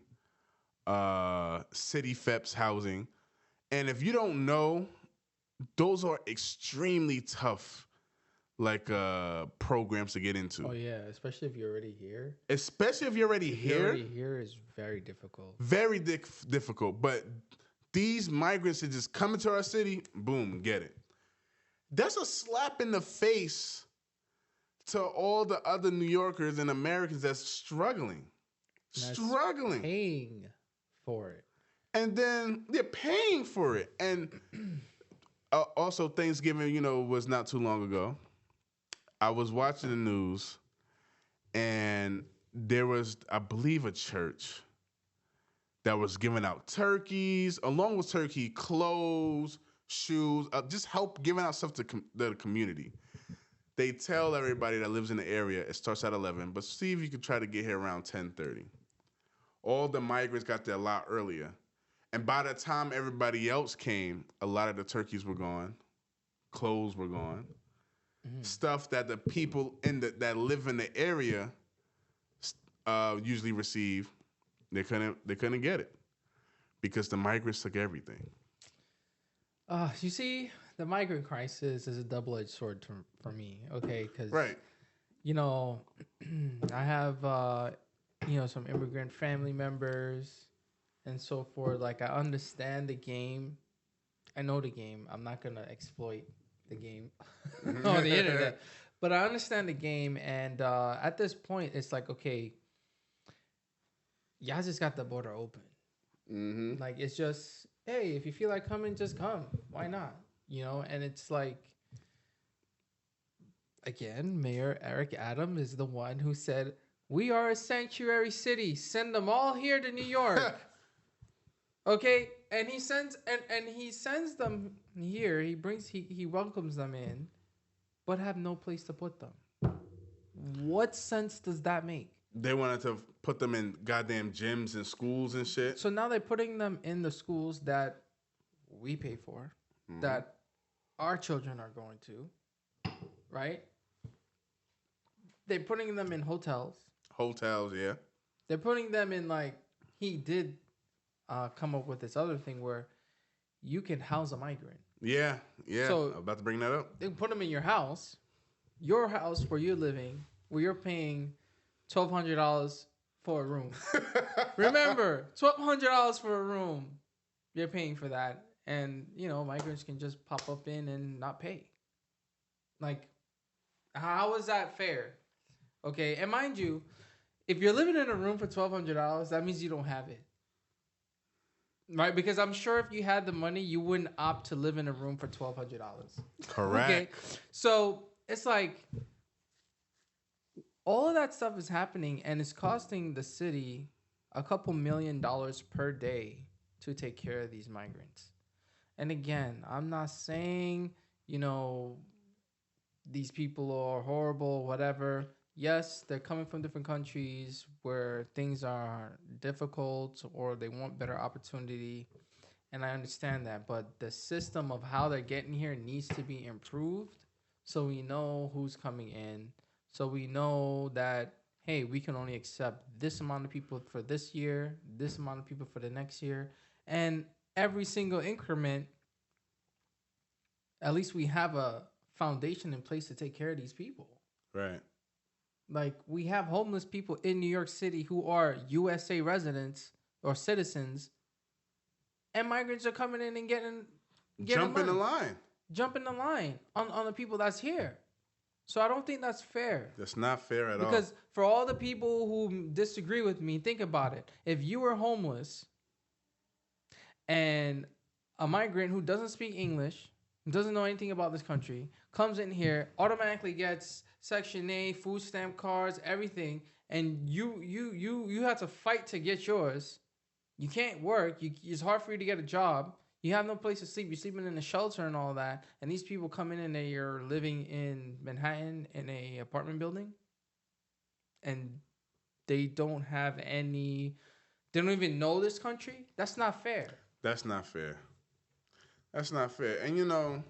[SPEAKER 2] city FEPS housing. And if you don't know, those are extremely tough programs to get into.
[SPEAKER 1] Oh yeah, especially if you're already here.
[SPEAKER 2] Especially if you're already here.
[SPEAKER 1] Is very difficult.
[SPEAKER 2] Very difficult. But these migrants that just come into our city, boom, get it. That's a slap in the face to all the other New Yorkers and Americans that's struggling.
[SPEAKER 1] Paying for it.
[SPEAKER 2] And then they're paying for it. And also Thanksgiving, was not too long ago. I was watching the news and there was, I believe, a church that was giving out turkeys, along with turkey, clothes, shoes, just help giving out stuff to the community. They tell everybody that lives in the area, it starts at 11, but see if you can try to get here around 10:30. All the migrants got there a lot earlier. And by the time everybody else came, a lot of the turkeys were gone. Clothes were gone. Mm-hmm. Stuff that the people that live in the area usually receive, they couldn't get it because the migrants took everything.
[SPEAKER 1] You see, the migrant crisis is a double-edged sword for me. Okay, because
[SPEAKER 2] right.
[SPEAKER 1] I have some immigrant family members and so forth. Like, I understand the game. I know the game. I'm not gonna exploit the game on the internet, but I understand the game. And at this point, it's like, okay, y'all just got the border open. Mm-hmm. Like, it's just, hey, if you feel like coming, just come. Why not? And it's like, again, Mayor Eric Adams is the one who said, we are a sanctuary city. Send them all here to New York. Okay, and he sends them here. He welcomes them in, but have no place to put them. What sense does that make?
[SPEAKER 2] They wanted to put them in goddamn gyms and schools and shit.
[SPEAKER 1] So now they're putting them in the schools that we pay for, mm-hmm. that our children are going to, right? They're putting them in hotels.
[SPEAKER 2] Hotels, yeah.
[SPEAKER 1] They're putting them in, like, he did come up with this other thing where you can house a migrant.
[SPEAKER 2] Yeah. So I'm about to bring that up.
[SPEAKER 1] They put them in your house where you're living, where you're paying $1,200 for a room. Remember, $1,200 for a room. You're paying for that. And, migrants can just pop up in and not pay. Like, how is that fair? Okay, and mind you, if you're living in a room for $1,200, that means you don't have it. Right? Because I'm sure if you had the money, you wouldn't opt to live in a room for $1,200.
[SPEAKER 2] Correct.
[SPEAKER 1] Okay, so it's like, all of that stuff is happening, and it's costing the city a couple $1 million per day to take care of these migrants. And again, I'm not saying, these people are horrible, whatever. yes, they're coming from different countries where things are difficult or they want better opportunity. And I understand that. But the system of how they're getting here needs to be improved so we know who's coming in. So we know that, hey, we can only accept this amount of people for this year, this amount of people for the next year. And every single increment, at least we have a foundation in place to take care of these people.
[SPEAKER 2] Right.
[SPEAKER 1] Like, we have homeless people in New York City who are USA residents or citizens, and migrants are coming in and getting
[SPEAKER 2] Jumping the line.
[SPEAKER 1] Jumping the line on the people that's here. So I don't think that's fair.
[SPEAKER 2] That's not fair at all.
[SPEAKER 1] Because for all the people who disagree with me, think about it. If you were homeless and a migrant who doesn't speak English, doesn't know anything about this country, comes in here, automatically gets Section A, food stamp cards, everything, and you have to fight to get yours. You can't work. It's hard for you to get a job. You have no place to sleep. You're sleeping in a shelter and all that. And these people come in and they're living in Manhattan in a apartment building, and they don't have any. They don't even know this country. That's not fair.
[SPEAKER 2] That's not fair. That's not fair. And you know,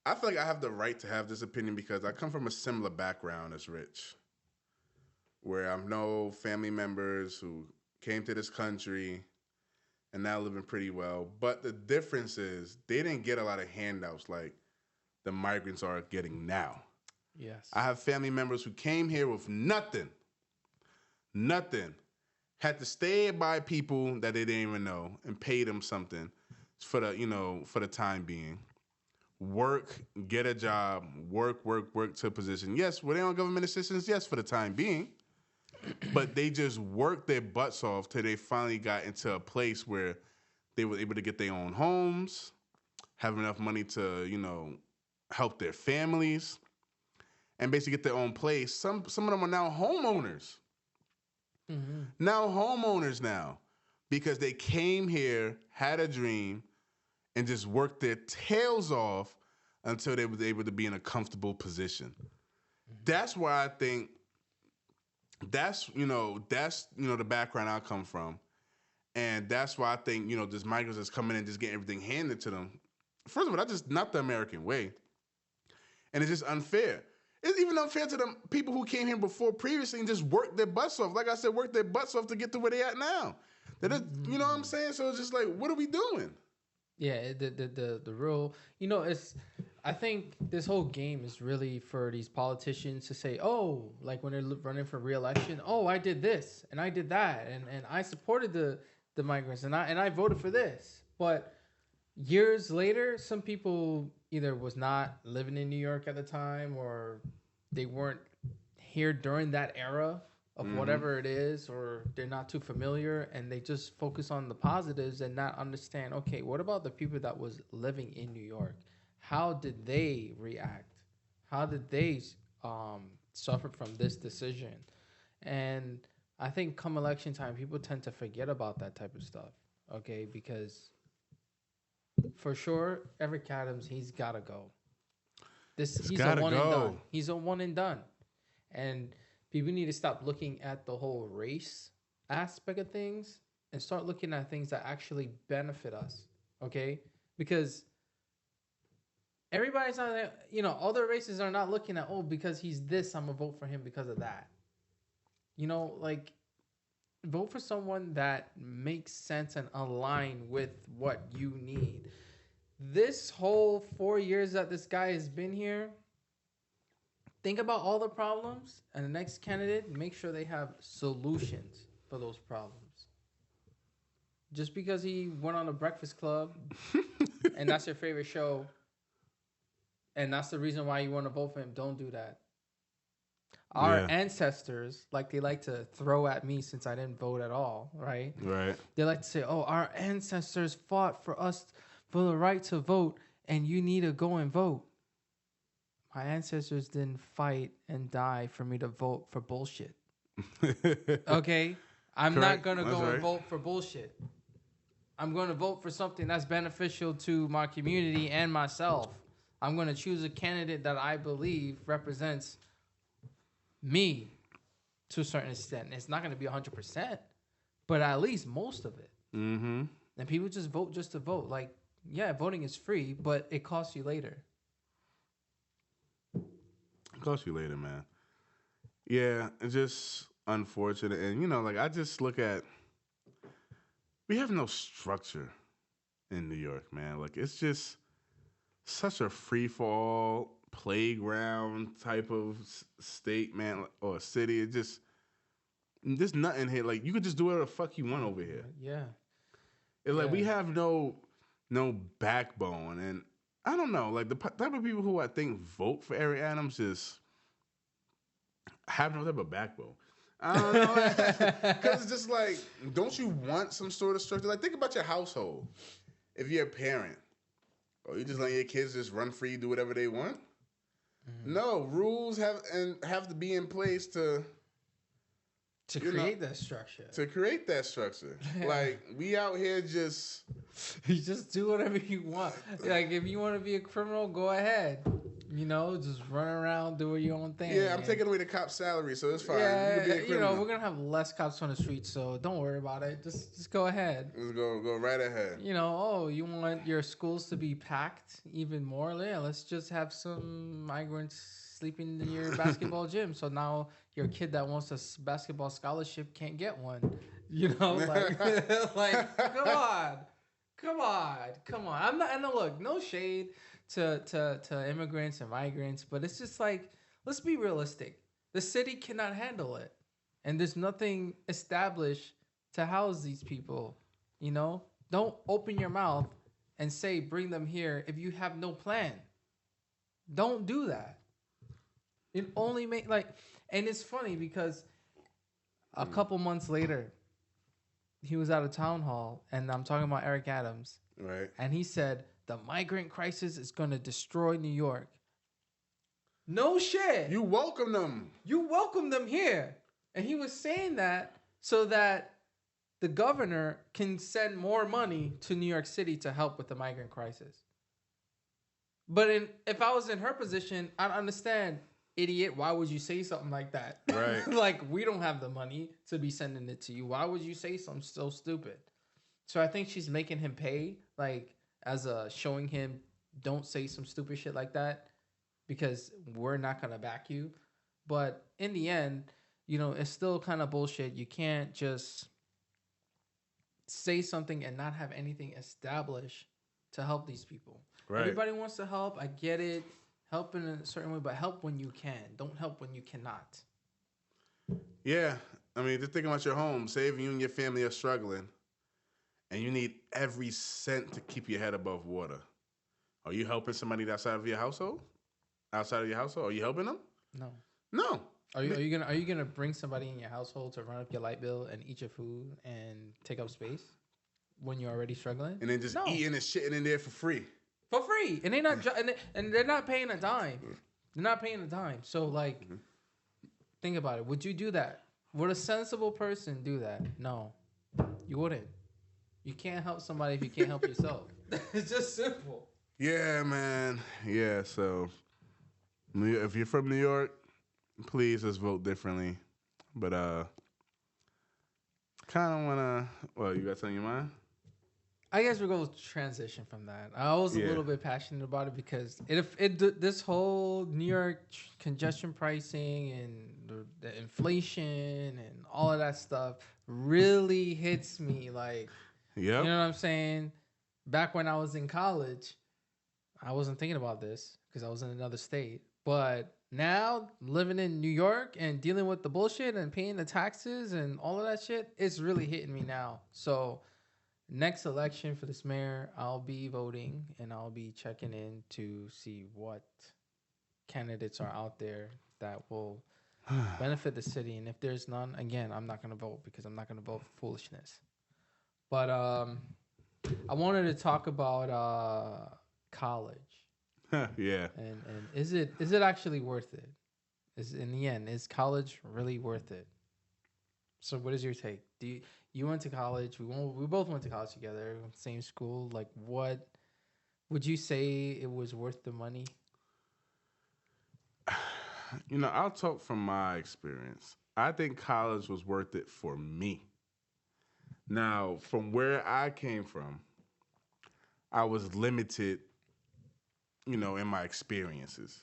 [SPEAKER 2] I feel like I have the right to have this opinion because I come from a similar background as Rich, where I know family members who came to this country and now living pretty well. But the difference is they didn't get a lot of handouts like the migrants are getting now.
[SPEAKER 1] Yes.
[SPEAKER 2] I have family members who came here with nothing, had to stay by people that they didn't even know and pay them something for the time being. Work, get a job, work to a position. Yes, were they on government assistance? Yes, for the time being. But they just worked their butts off till they finally got into a place where they were able to get their own homes, have enough money to, help their families, and basically get their own place. Some of them are now homeowners. Mm-hmm. Now homeowners because they came here, had a dream, and just worked their tails off until they were able to be in a comfortable position. Mm-hmm. That's why I think that's the background I come from. And that's why I think, this migrants that's coming in just getting everything handed to them. First of all, that's just not the American way. And it's just unfair. It's even unfair to the people who came here before previously and just worked their butts off. Like I said, worked their butts off to get to where they at now. You know what I'm saying? So it's just like, what are we doing?
[SPEAKER 1] Yeah, the real, I think this whole game is really for these politicians to say, oh, like when they're running for re-election, oh, I did this and I did that and I supported the migrants and I voted for this. But years later, some people either was not living in New York at the time or they weren't here during that era of whatever it is, or they're not too familiar and they just focus on the positives and not understand, okay, what about the people that was living in New York? How did they react? How did they suffer from this decision? And I think come election time, people tend to forget about that type of stuff, okay? Because for sure, Eric Adams, he's got to go. He's a one and done. He's a one and done. And people need to stop looking at the whole race aspect of things and start looking at things that actually benefit us, okay? Because everybody's not, other races are not looking at, oh, because he's this, I'm going to vote for him because of that. Vote for someone that makes sense and align with what you need. This whole 4 years that this guy has been here, think about all the problems, and the next candidate, make sure they have solutions for those problems. Just because he went on a Breakfast Club and that's your favorite show, and that's the reason why you want to vote for him, don't do that. Our ancestors, like they like to throw at me since I didn't vote at all, right?
[SPEAKER 2] Right.
[SPEAKER 1] They like to say, oh, our ancestors fought for us for the right to vote, and you need to go and vote. My ancestors didn't fight and die for me to vote for bullshit. Okay? I'm not going to go and vote for bullshit. I'm going to vote for something that's beneficial to my community and myself. I'm going to choose a candidate that I believe represents Me, to a certain extent. It's not going to be 100%, but at least most of it.
[SPEAKER 2] Mm-hmm.
[SPEAKER 1] And people just vote just to vote. Like, yeah, voting is free, but it costs you later.
[SPEAKER 2] It costs you later, man. Yeah, it's just unfortunate. And, you know, like, I just look at, we have no structure in New York, man. Like, it's just such a free-for-all playground type of state, man, or city. It just, there's nothing here. Like, you could just do whatever the fuck you want over here.
[SPEAKER 1] Yeah.
[SPEAKER 2] It's like, we
[SPEAKER 1] Yeah.
[SPEAKER 2] have no backbone. And I don't know, like, the type of people who I think vote for Eric Adams just have no type of backbone. I don't know. Because it's just like, don't you want some sort of structure? Like, think about your household. If you're a parent, or you just let your kids just run free, do whatever they want. Mm-hmm. No, rules have to be in place to
[SPEAKER 1] create that structure.
[SPEAKER 2] To create that structure. Like, we out here just...
[SPEAKER 1] You just do whatever you want. Like, if you want to be a criminal, go ahead. You know, just run around, do your own thing.
[SPEAKER 2] Yeah, I'm taking away the cop's salary, so it's fine.
[SPEAKER 1] Yeah,
[SPEAKER 2] you can be a criminal.
[SPEAKER 1] You know, we're going to have less cops on the streets, so don't worry about it. Just go ahead.
[SPEAKER 2] Let's go right ahead.
[SPEAKER 1] You know, you want your schools to be packed even more? Yeah, let's just have some migrants sleeping in your basketball gym. So now your kid that wants a basketball scholarship can't get one. You know, like, like come on. I'm not, and look, no shade to immigrants and migrants, but it's just like, let's be realistic. The city cannot handle it, and there's nothing established to house these people. You know, don't open your mouth and say bring them here if you have no plan. Don't do that. It only make and it's funny because a couple months later, he was at a town hall, and I'm talking about Eric Adams.
[SPEAKER 2] Right.
[SPEAKER 1] And he said, the migrant crisis is going to destroy New York. No shit.
[SPEAKER 2] You welcome them.
[SPEAKER 1] You welcome them here. And he was saying that so that the governor can send more money to New York City to help with the migrant crisis. But if I was in her position, I'd understand, idiot, why would you say something like that?
[SPEAKER 2] Right.
[SPEAKER 1] Like, we don't have the money to be sending it to you. Why would you say something so stupid? So I think she's making him pay, like, as a showing him, don't say some stupid shit like that because we're not going to back you. But in the end, you know, it's still kind of bullshit. You can't just say something and not have anything established to help these people. Right. Everybody wants to help. I get it. Help in a certain way, but help when you can. Don't help when you cannot.
[SPEAKER 2] Yeah. I mean, just think about your home. Say if you and your family are struggling and you need every cent to keep your head above water. Are you helping somebody outside of your household? Outside of your household? Are you helping them? No. Are
[SPEAKER 1] you gonna bring somebody in your household to run up your light bill and eat your food and take up space when you're already struggling?
[SPEAKER 2] And then just eating and shitting in there for free.
[SPEAKER 1] For free, and they're not and they're not paying a dime. They're not paying a dime. So like, think about it. Would you do that? Would a sensible person do that? No, you wouldn't. You can't help somebody if you can't help yourself. It's just simple.
[SPEAKER 2] Yeah, man. Yeah. So, if you're from New York, please let's vote differently. But kind of wanna. Well, you got something in your mind?
[SPEAKER 1] I guess we're going to transition from that. I was a little bit passionate about it because this whole New York congestion pricing and the inflation and all of that stuff really hits me. Like, you know what I'm saying? Back when I was in college, I wasn't thinking about this because I was in another state. But now, living in New York and dealing with the bullshit and paying the taxes and all of that shit, it's really hitting me now. So next election for this mayor, I'll be voting and I'll be checking in to see what candidates are out there that will benefit the city. And if there's none, again, I'm not going to vote because I'm not going to vote for foolishness. But I wanted to talk about college.
[SPEAKER 2] Yeah.
[SPEAKER 1] And is it actually worth it? In the end, is college really worth it? So what is your take? You went to college. We both went to college together, same school. Like, what would you say it was worth the money?
[SPEAKER 2] I'll talk from my experience. I think college was worth it for me. Now, from where I came from, I was limited, in my experiences.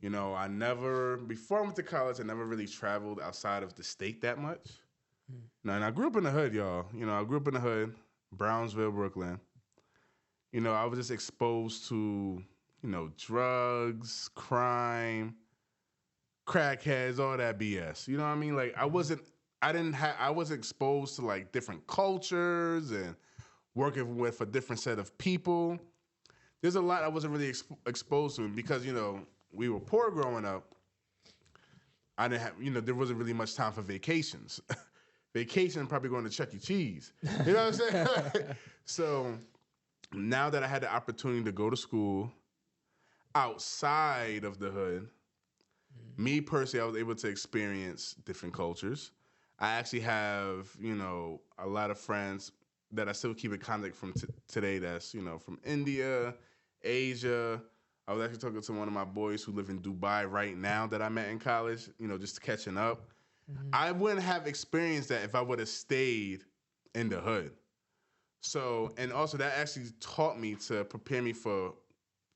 [SPEAKER 2] Before I went to college, I never really traveled outside of the state that much. Now, and I grew up in the hood, y'all. I grew up in the hood, Brownsville, Brooklyn. I was just exposed to, drugs, crime, crackheads, all that BS. You know what I mean? Like, I was exposed to like different cultures and working with a different set of people. There's a lot I wasn't really exposed to because, we were poor growing up. I didn't have, there wasn't really much time for vacations. Vacation, probably going to Chuck E. Cheese. You know what I'm saying? So now that I had the opportunity to go to school outside of the hood, me personally, I was able to experience different cultures. I actually have, a lot of friends that I still keep in contact from today that's, from India, Asia. I was actually talking to one of my boys who live in Dubai right now that I met in college, just catching up. I wouldn't have experienced that if I would have stayed in the hood. So, and also that actually taught me to prepare me for,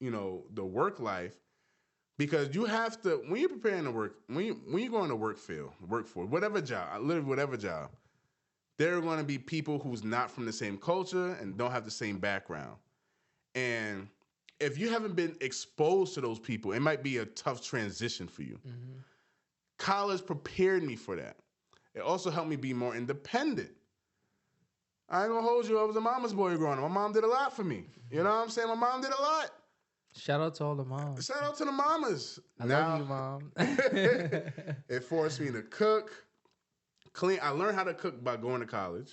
[SPEAKER 2] the work life. Because you have to, when you're preparing to work, when you go in the workforce, whatever job, literally whatever job, there are going to be people who's not from the same culture and don't have the same background. And if you haven't been exposed to those people, it might be a tough transition for you. College prepared me for that. It also helped me be more independent. I ain't gonna hold you. I was a mama's boy growing up. My mom did a lot for me. You know what I'm saying? My mom did a lot.
[SPEAKER 1] Shout out to all the moms.
[SPEAKER 2] Shout out to the mamas.
[SPEAKER 1] I love you, Mom.
[SPEAKER 2] It forced me to cook, clean. I learned how to cook by going to college.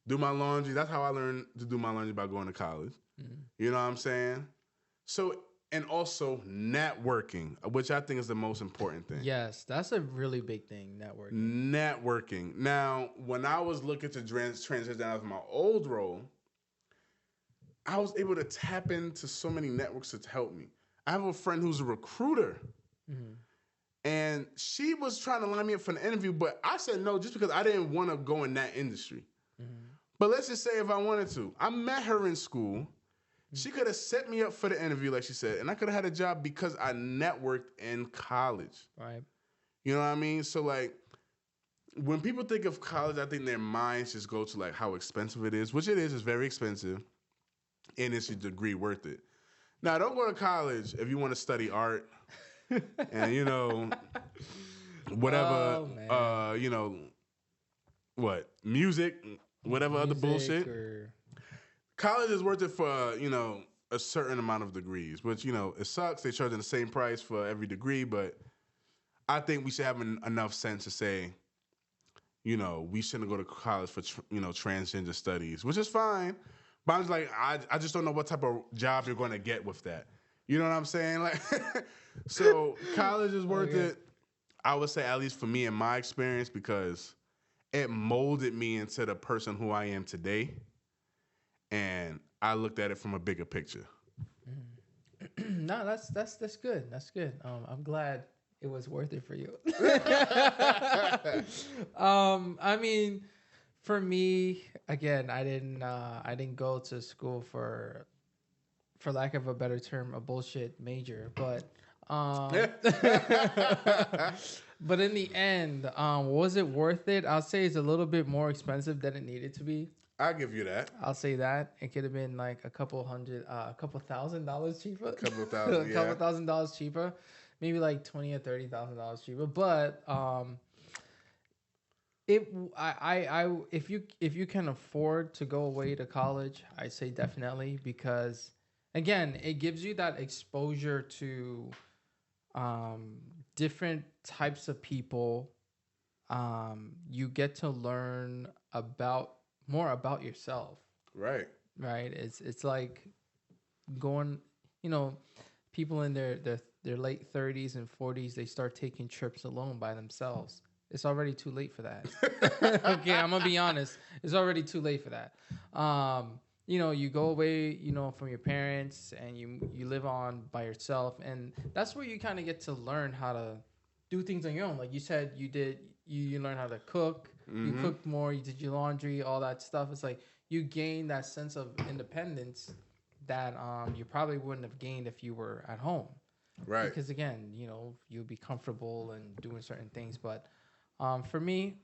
[SPEAKER 2] Do my laundry. That's how I learned to do my laundry, by going to college. You know what I'm saying? So, and also networking, which I think is the most important thing.
[SPEAKER 1] Yes, that's a really big thing,
[SPEAKER 2] Networking. Now, when I was looking to transition out of my old role, I was able to tap into so many networks to help me. I have a friend who's a recruiter, and she was trying to line me up for an interview, but I said no just because I didn't want to go in that industry. But let's just say if I wanted to. I met her in school. She could have set me up for the interview, like she said, and I could have had a job because I networked in college.
[SPEAKER 1] Right.
[SPEAKER 2] You know what I mean? So, like, when people think of college, I think their minds just go to, like, how expensive it is, which it is. It's very expensive. And is your degree worth it? Now, don't go to college if you want to study art and, whatever, music, whatever other bullshit. College is worth it for, a certain amount of degrees, which, it sucks. They're charging the same price for every degree, but I think we should have enough sense to say, we shouldn't go to college for, transgender studies, which is fine. But I'm just like, I just don't know what type of job you're going to get with that. You know what I'm saying? Like, so college is worth it, I would say, at least for me in my experience, because it molded me into the person who I am today. And I looked at it from a bigger picture.
[SPEAKER 1] No, that's good. That's good. I'm glad it was worth it for you. I mean, for me, again, I didn't go to school for lack of a better term, a bullshit major, but but in the end, was it worth it? I'll say it's a little bit more expensive than it needed to be.
[SPEAKER 2] I'll give you that.
[SPEAKER 1] I'll say that. It could have been like a couple $1,000 cheaper.
[SPEAKER 2] A couple thousand,
[SPEAKER 1] couple $1,000 cheaper. Maybe like $20,000 or $30,000 cheaper. But if you can afford to go away to college, I say definitely, because again, it gives you that exposure to different types of people. You get to learn more about yourself. Right. It's like going, people in their late 30s and 40s, they start taking trips alone by themselves. It's already too late for that. Okay, I'm gonna be honest. It's already too late for that. you go away, from your parents, and you live on by yourself, and that's where you kind of get to learn how to do things on your own. Like you said, you learn how to cook, you cooked more, you did your laundry, all that stuff. It's like you gain that sense of independence that you probably wouldn't have gained if you were at home.
[SPEAKER 2] Right.
[SPEAKER 1] Because again, you'll be comfortable and doing certain things. But for me,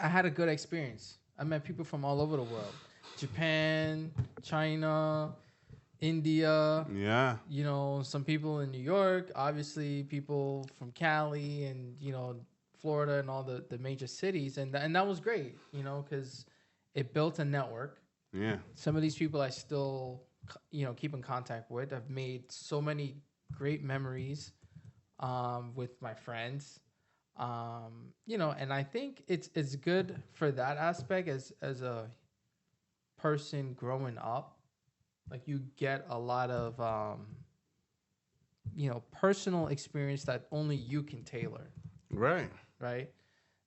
[SPEAKER 1] I had a good experience. I met people from all over the world. Japan, China, India.
[SPEAKER 2] Yeah.
[SPEAKER 1] Some people in New York, obviously people from Cali and, Florida and all the major cities. And that was great, because it built a network.
[SPEAKER 2] Yeah.
[SPEAKER 1] Some of these people I still, keep in contact with. I've made so many great memories with my friends. And I think it's good for that aspect as a person growing up. Like you get a lot of personal experience that only you can tailor. Right.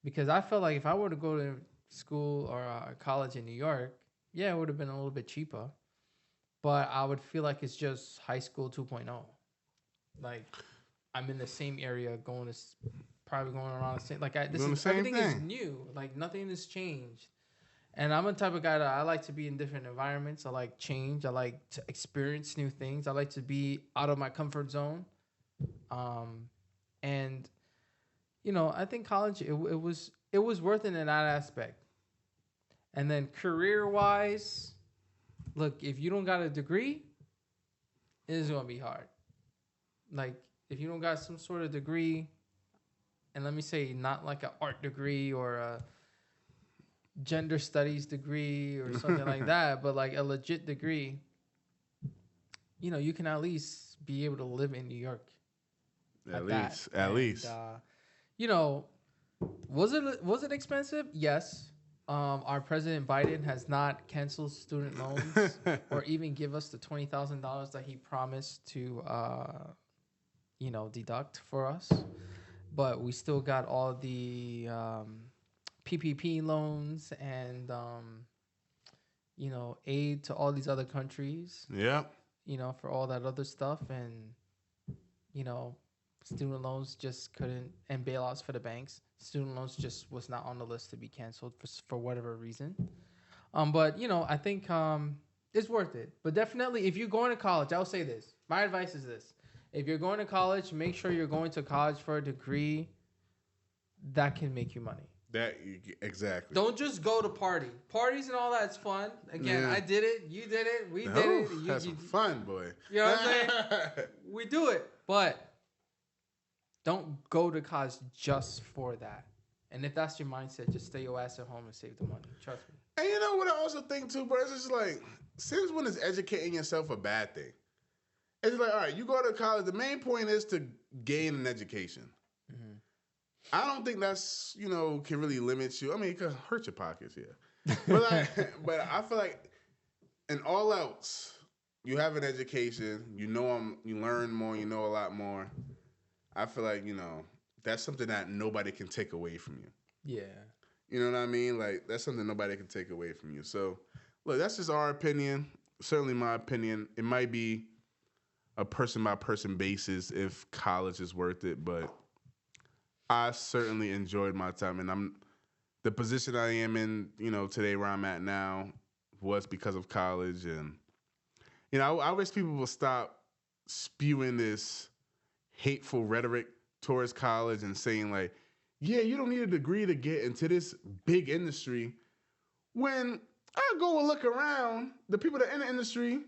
[SPEAKER 1] Because I felt like if I were to go to school or college in New York, yeah, it would have been a little bit cheaper, but I would feel like it's just high school 2.0. Like I'm in the same area probably going around the same, like everything is new, like nothing has changed. And I'm a type of guy that I like to be in different environments. I like change. I like to experience new things. I like to be out of my comfort zone. And I think college it was worth it in that aspect. And then career wise, look, if you don't got a degree, it is gonna be hard. Like if you don't got some sort of degree, and let me say not like an art degree or a gender studies degree or something like that, but like a legit degree, you can at least be able to live in New York.
[SPEAKER 2] At least.
[SPEAKER 1] Was it expensive? Yes. Our President Biden has not canceled student loans or even give us the $20,000 that he promised to, deduct for us. But we still got all the PPP loans and, aid to all these other countries.
[SPEAKER 2] Yeah.
[SPEAKER 1] For all that other stuff. And, student loans just couldn't, and bailouts for the banks. Student loans just was not on the list to be canceled for whatever reason. But, I think it's worth it. But definitely, if you're going to college, I'll say this. My advice is this. If you're going to college, make sure you're going to college for a degree that can make you money.
[SPEAKER 2] Exactly.
[SPEAKER 1] Don't just go to party. Parties and all that's fun. Again, I did it. You did it. We did it.
[SPEAKER 2] That's some fun, boy.
[SPEAKER 1] You know what I'm saying? We do it. But don't go to college just for that. And if that's your mindset, just stay your ass at home and save the money. Trust me.
[SPEAKER 2] And you know what I also think too, bro? It's just like, since when is educating yourself a bad thing? It's like, all right, you go to college. The main point is to gain an education. Mm-hmm. I don't think that's, can really limit you. I mean, it can hurt your pockets, yeah. But I feel like in all else, you have an education. You learn more. You know a lot more. I feel like, that's something that nobody can take away from you.
[SPEAKER 1] Yeah.
[SPEAKER 2] You know what I mean? Like, that's something nobody can take away from you. So, look, that's just our opinion. Certainly my opinion. It might be a person-by-person basis if college is worth it, but I certainly enjoyed my time. And the position I am in, today where I'm at now was because of college. And, I wish people would stop spewing this hateful rhetoric towards college and saying like, yeah, you don't need a degree to get into this big industry. When I go and look around, the people that are in the industry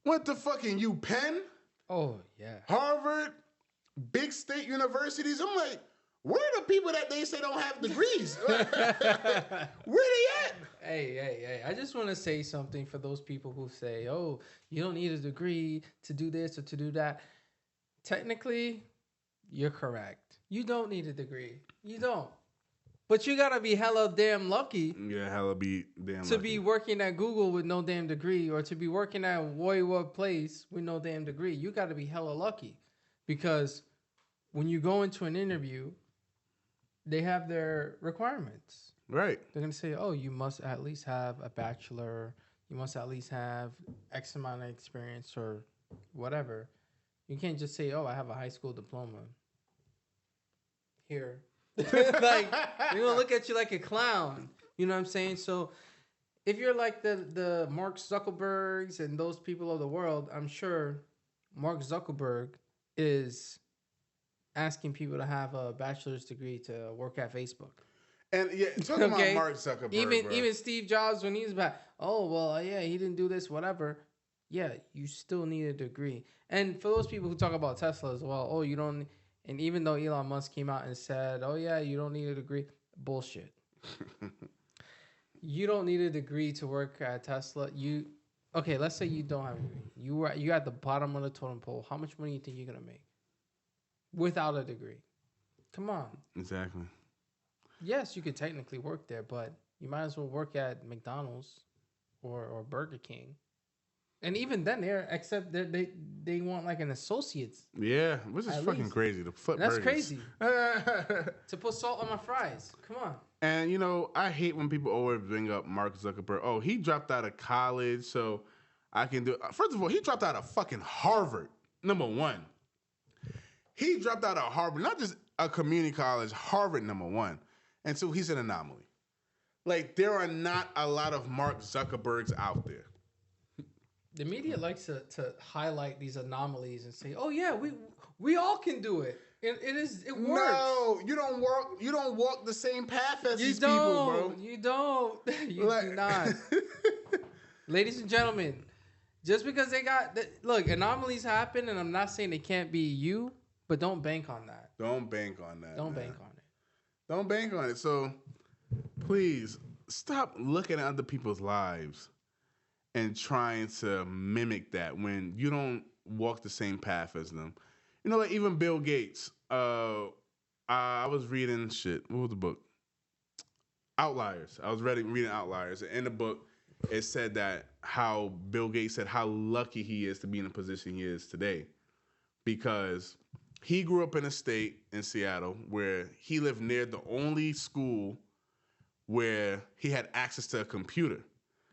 [SPEAKER 2] went to fucking UPenn.
[SPEAKER 1] Oh, yeah.
[SPEAKER 2] Harvard, big state universities. I'm like, where are the people that they say don't have degrees? Where they at?
[SPEAKER 1] Hey. I just want to say something for those people who say, oh, you don't need a degree to do this or to do that. Technically, you're correct. You don't need a degree. You don't. But you gotta be hella damn lucky.
[SPEAKER 2] Yeah, hella be damn
[SPEAKER 1] to
[SPEAKER 2] lucky.
[SPEAKER 1] be working at Google with no damn degree, or to be working at what place with no damn degree. You gotta be hella lucky, because when you go into an interview, they have their requirements.
[SPEAKER 2] Right.
[SPEAKER 1] They're gonna say, oh, you must at least have a bachelor, You must at least have X amount of experience or whatever. You can't just say, "Oh, I have a high school diploma." Here, like they're gonna look at you like a clown. You know what I'm saying? So if you're like the Mark Zuckerbergs and those people of the world, I'm sure Mark Zuckerberg is asking people to have a bachelor's degree to work at Facebook.
[SPEAKER 2] And yeah, talking about Mark Zuckerberg,
[SPEAKER 1] even Steve Jobs when he's back. Oh well, yeah, he didn't do this, whatever. Yeah, you still need a degree. And for those people who talk about Tesla as well, oh, you don't. And even though Elon Musk came out and said, oh yeah, you don't need a degree, bullshit. You don't need a degree to work at Tesla. Okay? Let's say you don't have a degree. You at the bottom of the totem pole. How much money do you think you're gonna make without a degree? Come on.
[SPEAKER 2] Exactly.
[SPEAKER 1] Yes, you could technically work there, but you might as well work at McDonald's or Burger King. And even then, they want like an associate's.
[SPEAKER 2] Yeah, which is fucking crazy. The foot
[SPEAKER 1] That's
[SPEAKER 2] burgers.
[SPEAKER 1] crazy. To put salt on my fries. Come on.
[SPEAKER 2] And you know, I hate when people always bring up Mark Zuckerberg. Oh, he dropped out of college, so I can do it. First of all, he dropped out of fucking Harvard. Number one. He dropped out of Harvard, not just a community college, Harvard, number one. And so he's an anomaly. Like, there are not a lot of Mark Zuckerbergs out there.
[SPEAKER 1] The media likes to highlight these anomalies and say, "Oh yeah, we all can do it. It works."
[SPEAKER 2] No, you don't walk the same path as these people, bro.
[SPEAKER 1] You don't. You do not. Ladies and gentlemen, just because they look, anomalies happen, and I'm not saying they can't be you, but don't bank on that.
[SPEAKER 2] Don't bank on that.
[SPEAKER 1] Don't bank on it.
[SPEAKER 2] Don't bank on it. So please stop looking at other people's lives and trying to mimic that when you don't walk the same path as them. You know, like even Bill Gates. I was reading shit. What was the book? Outliers. I was reading Outliers. And in the book, it said that how Bill Gates said how lucky he is to be in the position he is today. Because he grew up in a state in Seattle where he lived near the only school where he had access to a computer.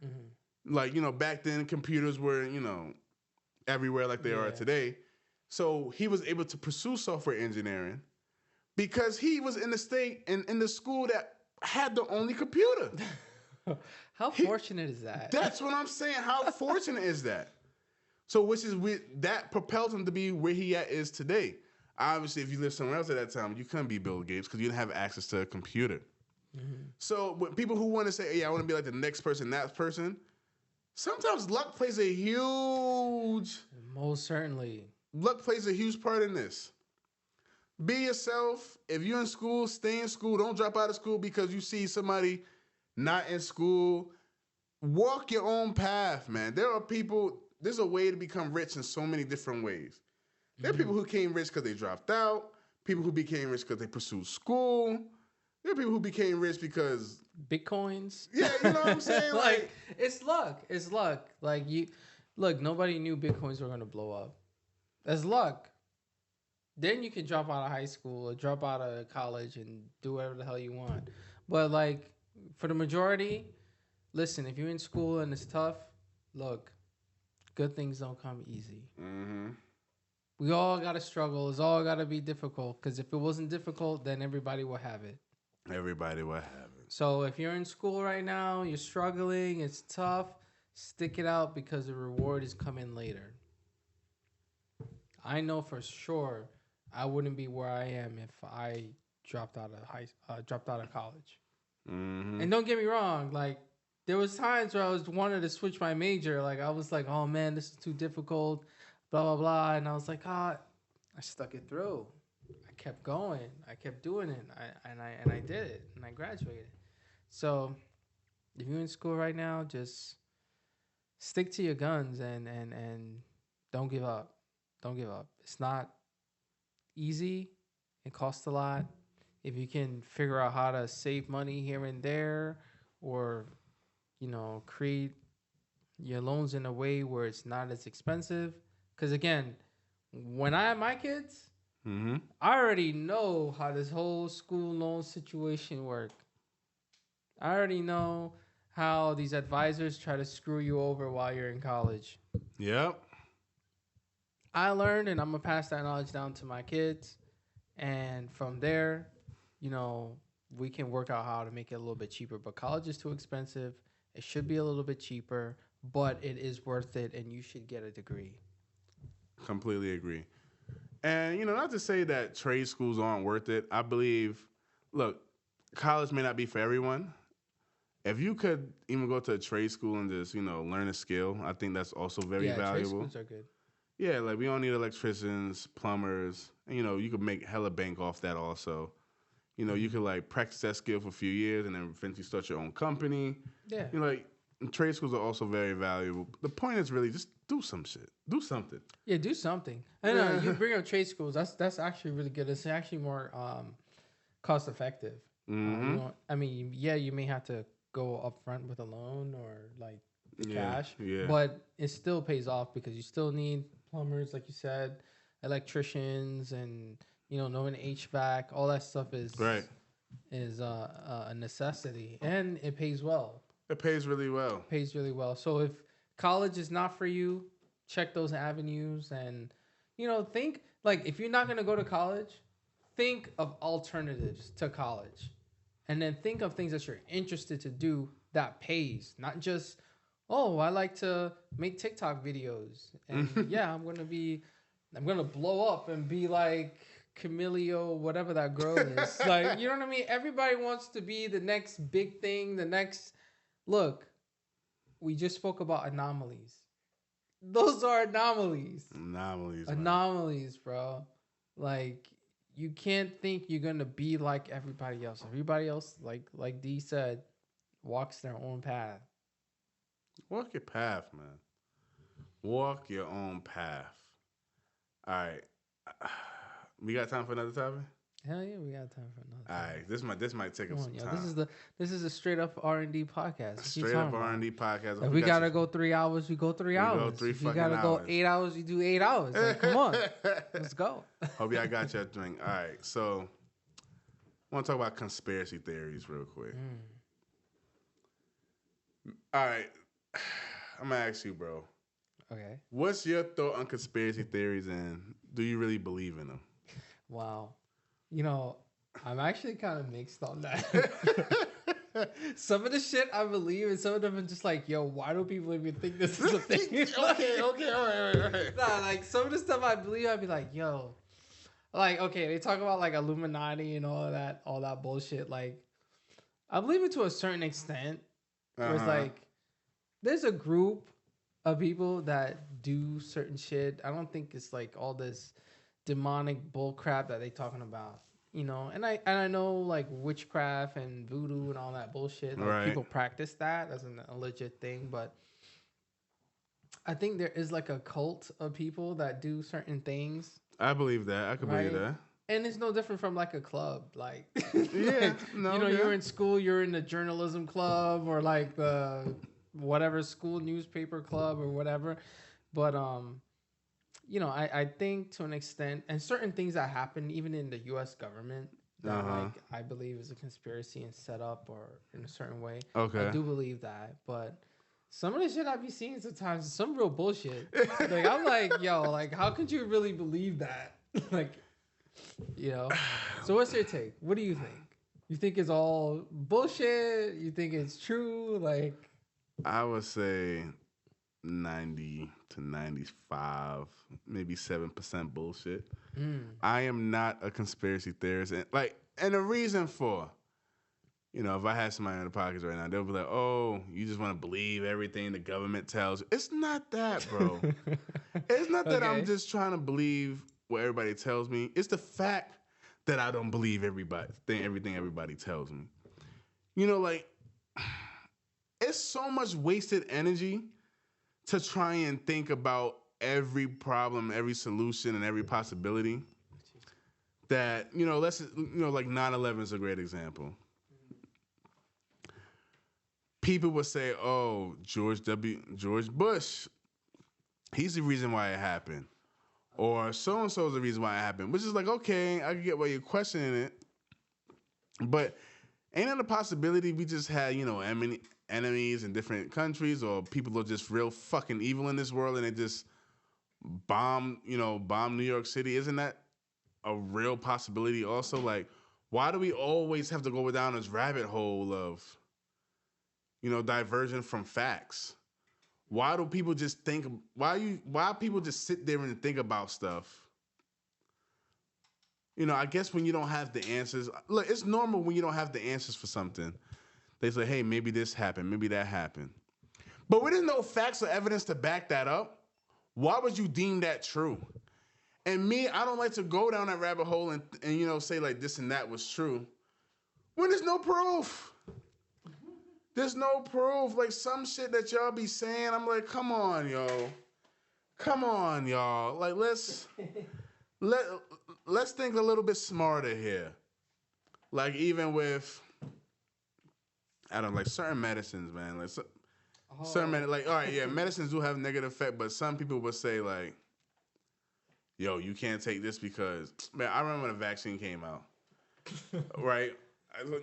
[SPEAKER 2] Mm-hmm. Like, you know, back then computers were, you know, everywhere like they are today. So he was able to pursue software engineering because he was in the state and in the school that had the only computer.
[SPEAKER 1] How fortunate is that?
[SPEAKER 2] That's what I'm saying. How fortunate is that? So that propelled him to be where he is today. Obviously, if you lived somewhere else at that time, you couldn't be Bill Gates because you didn't have access to a computer. Mm-hmm. So when people who want to say, hey, I want to be like the next person, that person, sometimes luck plays a huge...
[SPEAKER 1] Most certainly.
[SPEAKER 2] Luck plays a huge part in this. Be yourself. If you're in school, stay in school. Don't drop out of school because you see somebody not in school. Walk your own path, man. There's a way to become rich in so many different ways. There are people who became rich because they dropped out. People who became rich because they pursued school. There are people who became rich because...
[SPEAKER 1] Bitcoins.
[SPEAKER 2] Yeah, you know what I'm saying?
[SPEAKER 1] Like, it's luck. It's luck. Like, look, nobody knew Bitcoins were going to blow up. That's luck. Then you can drop out of high school or drop out of college and do whatever the hell you want. But, like, for the majority, listen, if you're in school and it's tough, look, good things don't come easy. Mm-hmm. We all got to struggle. It's all got to be difficult. Because if it wasn't difficult, then everybody will have it.
[SPEAKER 2] Everybody will have it.
[SPEAKER 1] So if you're in school right now, you're struggling, it's tough, stick it out because the reward is coming later. I know for sure I wouldn't be where I am if I dropped out of college. Mm-hmm. And don't get me wrong, like there was times where I wanted to switch my major. Like I was like, oh man, this is too difficult, blah blah blah, and I was like, I stuck it through. I kept going. I kept doing it. I did it, and I graduated. So if you're in school right now, just stick to your guns and don't give up. Don't give up. It's not easy. It costs a lot. If you can figure out how to save money here and there or, create your loans in a way where it's not as expensive. Because, again, when I have my kids, mm-hmm. I already know how this whole school loan situation works. I already know how these advisors try to screw you over while you're in college.
[SPEAKER 2] Yep.
[SPEAKER 1] I learned, and I'm gonna pass that knowledge down to my kids, and from there, you know, we can work out how to make it a little bit cheaper. But college is too expensive. It should be a little bit cheaper, but it is worth it, and you should get a degree.
[SPEAKER 2] Completely agree. And, you know, not to say that trade schools aren't worth it. I believe, look, college may not be for everyone. If you could even go to a trade school and just, you know, learn a skill, I think that's also very valuable.
[SPEAKER 1] Trade schools are good.
[SPEAKER 2] Yeah, like we don't need electricians, plumbers, and, you know, you could make hella bank off that also. You know, you could like practice that skill for a few years and then eventually start your own company.
[SPEAKER 1] Yeah.
[SPEAKER 2] You know, like trade schools are also very valuable. The point is really just do some shit. Do something.
[SPEAKER 1] Yeah, do something. I know you bring up trade schools. That's actually really good. It's actually more cost effective.
[SPEAKER 2] Mm-hmm.
[SPEAKER 1] You know, I mean, yeah, you may have to go up front with a loan or like cash, but it still pays off because you still need plumbers, like you said, electricians, and you know, knowing HVAC, all that stuff is a necessity, and it pays well.
[SPEAKER 2] It pays really well.
[SPEAKER 1] It pays really well. So if college is not for you, check those avenues, and you know, think like if you're not gonna go to college, think of alternatives to college, and then think of things that you're interested to do that pays, not just I like to make TikTok videos, and yeah, I'm gonna blow up and be like Camilio, whatever that girl is. Like, you know what I mean? Everybody wants to be the next big thing, the next. Look, we just spoke about anomalies. Those are anomalies. Anomalies, bro. Like, you can't think you're gonna be like everybody else. Everybody else, like D said, walks their own path.
[SPEAKER 2] Walk your path, man. Walk your own path. All right. We got time for another topic?
[SPEAKER 1] Hell yeah, we got time for another topic.
[SPEAKER 2] All right. This might take us some time.
[SPEAKER 1] This is a straight up R&D podcast.
[SPEAKER 2] Straight up R&D podcast.
[SPEAKER 1] If we gotta go 3 hours, we go 3 hours. If we gotta go 8 hours, we do 8 hours. Like, come on, let's go.
[SPEAKER 2] Hope y'all got your drink. All right, so I want to talk about conspiracy theories real quick. All right, I'm gonna ask you, bro.
[SPEAKER 1] Okay.
[SPEAKER 2] What's your thought on conspiracy theories, and do you really believe in them?
[SPEAKER 1] Wow. You know, I'm actually kind of mixed on that. Some of the shit I believe, and some of them are just like, yo, why do people even think this is a thing?
[SPEAKER 2] okay, all right.
[SPEAKER 1] Nah, like some of the stuff I believe, I'd be like, yo, like, okay, they talk about like Illuminati and all that bullshit. Like, I believe it to a certain extent. Where it's like, there's a group of people that do certain shit. I don't think it's like all this demonic bull crap that they talking about, you know. And I know like witchcraft and voodoo and all that bullshit. Like people practice that as a legit thing, but I think there is like a cult of people that do certain things.
[SPEAKER 2] I believe that. I could believe that.
[SPEAKER 1] And it's no different from like a club, like
[SPEAKER 2] you're
[SPEAKER 1] in school, you're in the journalism club or like the whatever school newspaper club or whatever. But you know, I think to an extent, and certain things that happen even in the U.S. government that like I believe is a conspiracy and set up or in a certain way.
[SPEAKER 2] Okay,
[SPEAKER 1] I do believe that, but some of the shit I be seeing sometimes is some real bullshit. Like I'm like, yo, like how could you really believe that? Like. You know, so what's your take? What do you think? You think it's all bullshit? You think it's true? Like,
[SPEAKER 2] I would say 90 to 95, maybe 7% bullshit. I am not a conspiracy theorist, and the reason for, you know, if I had somebody in the pockets right now, they'll be like, "Oh, you just want to believe everything the government tells you." It's not that, bro. It's not that I'm just trying to believe what everybody tells me. It's the fact that I don't believe everything everybody tells me. You know, like, it's so much wasted energy to try and think about every problem, every solution, and every possibility that, you know, like 9/11 is a great example. People would say, oh, George Bush, he's the reason why it happened. Or so-and-so is the reason why it happened. Which is like, okay, I can get why you're questioning it. But Ain't it a possibility we just had, enemies in different countries, or people are just real fucking evil in this world and they just bomb New York City? Isn't that a real possibility also? Like, why do we always have to go down this rabbit hole of, diversion from facts? Why do people just think, why people just sit there and think about stuff? I guess when you don't have the answers, look, it's normal when you don't have the answers for something. They say, hey, maybe this happened, maybe that happened. But with no facts or evidence to back that up, why would you deem that true? And me, I don't like to go down that rabbit hole and say like this and that was true when there's no proof. There's no proof. Like some shit that y'all be saying, I'm like, come on, yo. Come on, y'all. Like, let's think a little bit smarter here. Like even with, I don't know, like certain medicines, man. Like certain all right, yeah, medicines do have a negative effect, but some people would say like, yo, you can't take this because, man, I remember when the vaccine came out, right?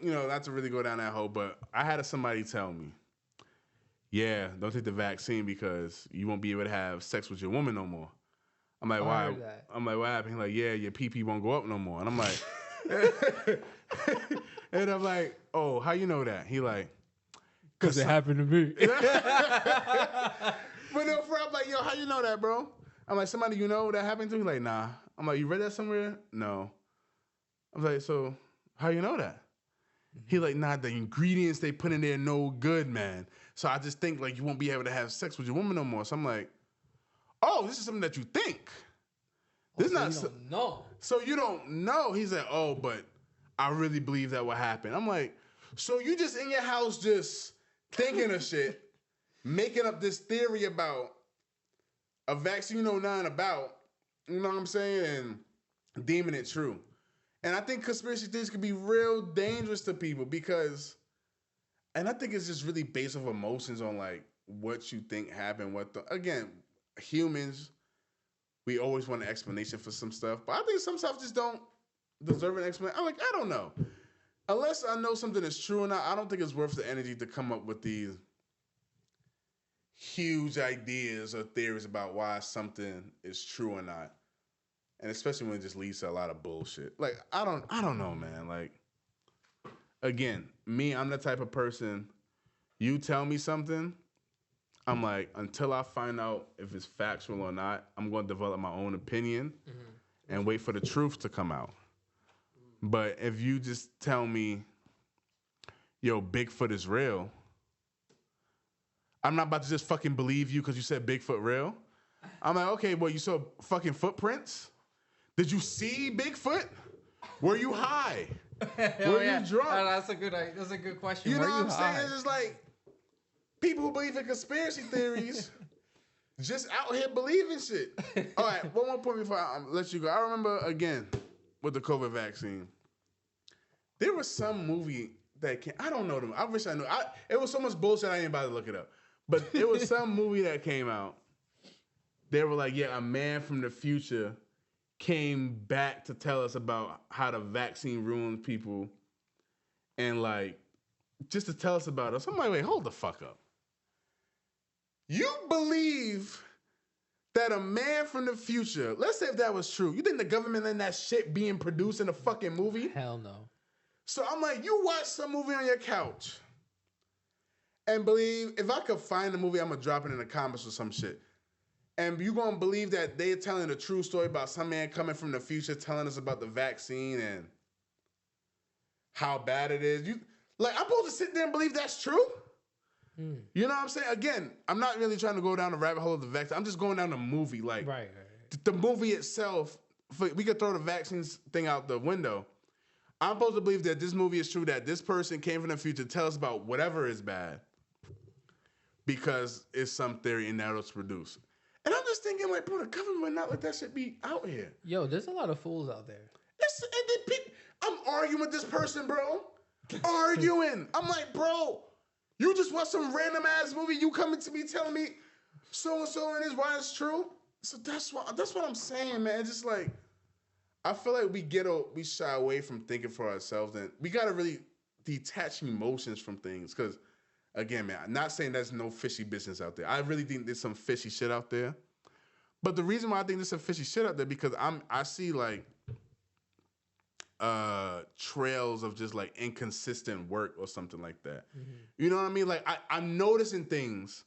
[SPEAKER 2] Not to really go down that hole, but I had somebody tell me, yeah, don't take the vaccine because you won't be able to have sex with your woman no more. I'm like, why? I'm like, what happened? He's like, yeah, your pee-pee won't go up no more. And I'm like, and I'm like, oh, how you know that? He like,
[SPEAKER 1] because it happened to me.
[SPEAKER 2] But no, I'm like, yo, how you know that, bro? I'm like, somebody that happened to? He's like, nah. I'm like, you read that somewhere? No. I'm like, so how you know that? He like, nah, the ingredients they put in there no good, man. So I just think like you won't be able to have sex with your woman no more. So I'm like, oh, this is something that you think. This
[SPEAKER 1] so you don't know.
[SPEAKER 2] So you don't know. He's like, oh, but I really believe that will happen. I'm like, so you just in your house just thinking of shit, making up this theory about a vaccine you know nothing about, you know what I'm saying, and deeming it true. And I think conspiracy theories can be real dangerous to people because, and I think it's just really based off emotions on like what you think happened, again, humans, we always want an explanation for some stuff, but I think some stuff just don't deserve an explanation. I don't know. Unless I know something is true or not, I don't think it's worth the energy to come up with these huge ideas or theories about why something is true or not. And especially when it just leads to a lot of bullshit. Like, I don't know, man. Like, again, me, I'm the type of person, you tell me something, I'm like, until I find out if it's factual or not, I'm going to develop my own opinion and wait for the truth to come out. But if you just tell me, yo, Bigfoot is real, I'm not about to just fucking believe you because you said Bigfoot real. I'm like, okay, well, you saw fucking footprints? Did you see Bigfoot? Were you high? Were you drunk?
[SPEAKER 1] That's a good question.
[SPEAKER 2] You know what I'm saying? It's just like people who believe in conspiracy theories just out here believing shit. All right, one more point before I let you go. I remember, again, with the COVID vaccine, there was some movie that came, I don't know them. I wish I knew. It was so much bullshit I ain't about to look it up. But it was some movie that came out. They were like, yeah, a man from the future came back to tell us about how the vaccine ruins people and like just to tell us about it. So I'm like, wait, hold the fuck up. You believe that a man from the future, let's say if that was true, you think the government letting that shit being produced in a fucking movie?
[SPEAKER 1] Hell no.
[SPEAKER 2] So I'm like, you watch some movie on your couch and believe, if I could find a movie, I'm gonna drop it in the comments or some shit. And you gonna believe that they're telling a true story about some man coming from the future telling us about the vaccine and how bad it is. I'm supposed to sit there and believe that's true? You know what I'm saying? Again, I'm not really trying to go down the rabbit hole of the vaccine. I'm just going down the movie. Like, right. The movie itself, we could throw the vaccines thing out the window. I'm supposed to believe that this movie is true, that this person came from the future to tell us about whatever is bad because it's some theory and that was produced. And I'm just thinking, like, bro, the government would not let that shit be out here.
[SPEAKER 1] Yo, there's a lot of fools out there.
[SPEAKER 2] I'm arguing with this person, bro. Arguing. I'm like, bro, you just watch some random ass movie. You coming to me telling me so and so and is why it's true. So that's what I'm saying, man. It's just like I feel like we shy away from thinking for ourselves, and we gotta really detach emotions from things. Because, again, man, I'm not saying there's no fishy business out there. I really think there's some fishy shit out there. But the reason why I think there's some fishy shit out there because I see like trails of just like inconsistent work or something like that. Mm-hmm. You know what I mean? Like I'm noticing things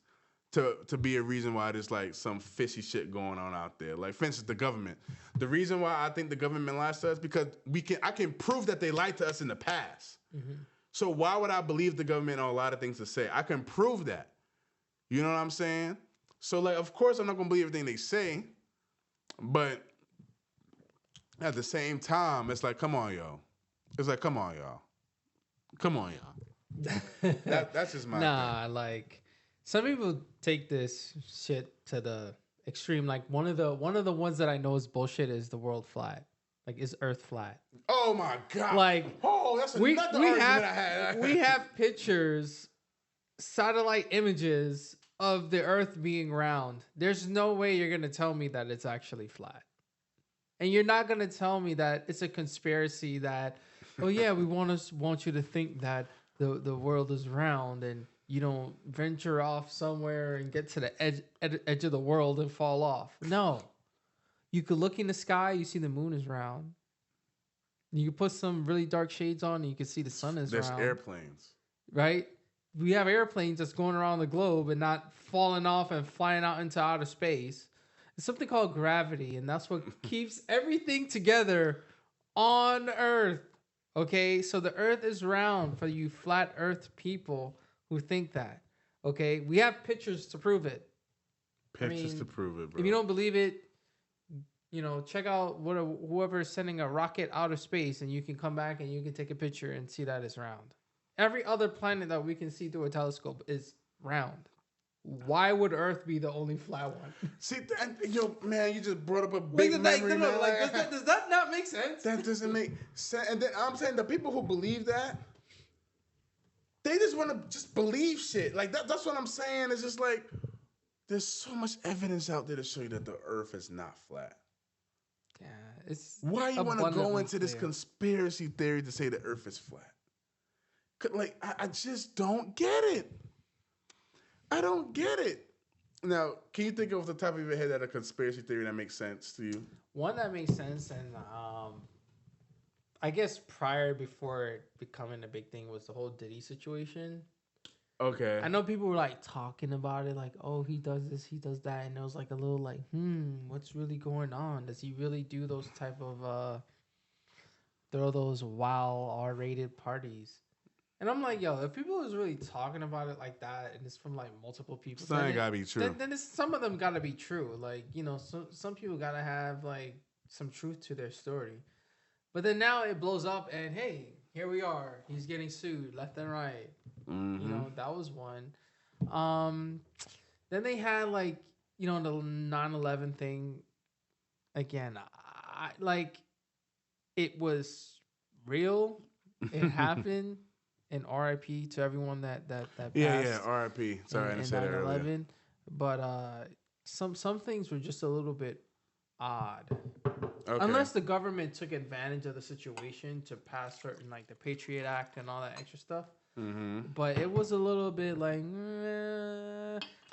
[SPEAKER 2] to be a reason why there's like some fishy shit going on out there. Like for instance, the government. The reason why I think the government lies to us because I can prove that they lied to us in the past. Mm-hmm. So why would I believe the government on a lot of things to say? I can prove that. You know what I'm saying? So like, of course, I'm not gonna believe everything they say, but at the same time, it's like, come on, y'all. It's like, come on, y'all. Come on, y'all. That's just my thing.
[SPEAKER 1] Like some people take this shit to the extreme. Like one of the ones that I know is bullshit is the world flat. Like, is Earth flat?
[SPEAKER 2] Oh my God!
[SPEAKER 1] Like,
[SPEAKER 2] that's another argument I had.
[SPEAKER 1] We have pictures, satellite images of the Earth being round. There's no way you're gonna tell me that it's actually flat. And you're not gonna tell me that it's a conspiracy that, oh yeah, we want you to think that the world is round and you don't venture off somewhere and get to the edge of the world and fall off. No, you could look in the sky, you see the moon is round. You can put some really dark shades on and you can see the sun is round.
[SPEAKER 2] There's airplanes,
[SPEAKER 1] right? We have airplanes that's going around the globe and not falling off and flying out into outer space. It's something called gravity, and that's what keeps everything together on Earth. Okay, so the Earth is round for you flat Earth people who think that. Okay, we have pictures to prove it.
[SPEAKER 2] Pictures to prove it, bro.
[SPEAKER 1] If you don't believe it, check out whoever is sending a rocket out of space, and you can come back and you can take a picture and see that it's round. Every other planet that we can see through a telescope is round. Why would Earth be the only flat one?
[SPEAKER 2] See, man, you just brought up a big memory.
[SPEAKER 1] Does that not make sense?
[SPEAKER 2] That doesn't make sense. And then I'm saying the people who believe that, they just want to just believe shit. Like that's what I'm saying. It's just like there's so much evidence out there to show you that the Earth is not flat.
[SPEAKER 1] Yeah, it's
[SPEAKER 2] why you want to go into this conspiracy theory to say the Earth is flat? Like I just don't get it. I don't get it. Now, can you think of the top of your head that a conspiracy theory that makes sense to you?
[SPEAKER 1] One that makes sense, and I guess before it becoming a big thing was the whole Diddy situation.
[SPEAKER 2] Okay.
[SPEAKER 1] I know people were like talking about it, like, oh, he does this, he does that, and it was like a little like, what's really going on? Does he really do those type of throw those wild R-rated parties? And I'm like, yo, if people is really talking about it like that, and it's from like multiple people,
[SPEAKER 2] something gotta be true.
[SPEAKER 1] Then some of them gotta be true. Like, some people gotta have like some truth to their story. But then now it blows up, and hey, here we are. He's getting sued left and right. Mm-hmm. That was one. Then they had like, the 9/11 thing. Again, it was real. It happened. And RIP to everyone that passed.
[SPEAKER 2] Yeah, RIP. Sorry, I didn't say that earlier.
[SPEAKER 1] But some things were just a little bit odd.
[SPEAKER 2] Okay.
[SPEAKER 1] Unless the government took advantage of the situation to pass certain, like the Patriot Act and all that extra stuff. Mm-hmm. But it was a little bit like,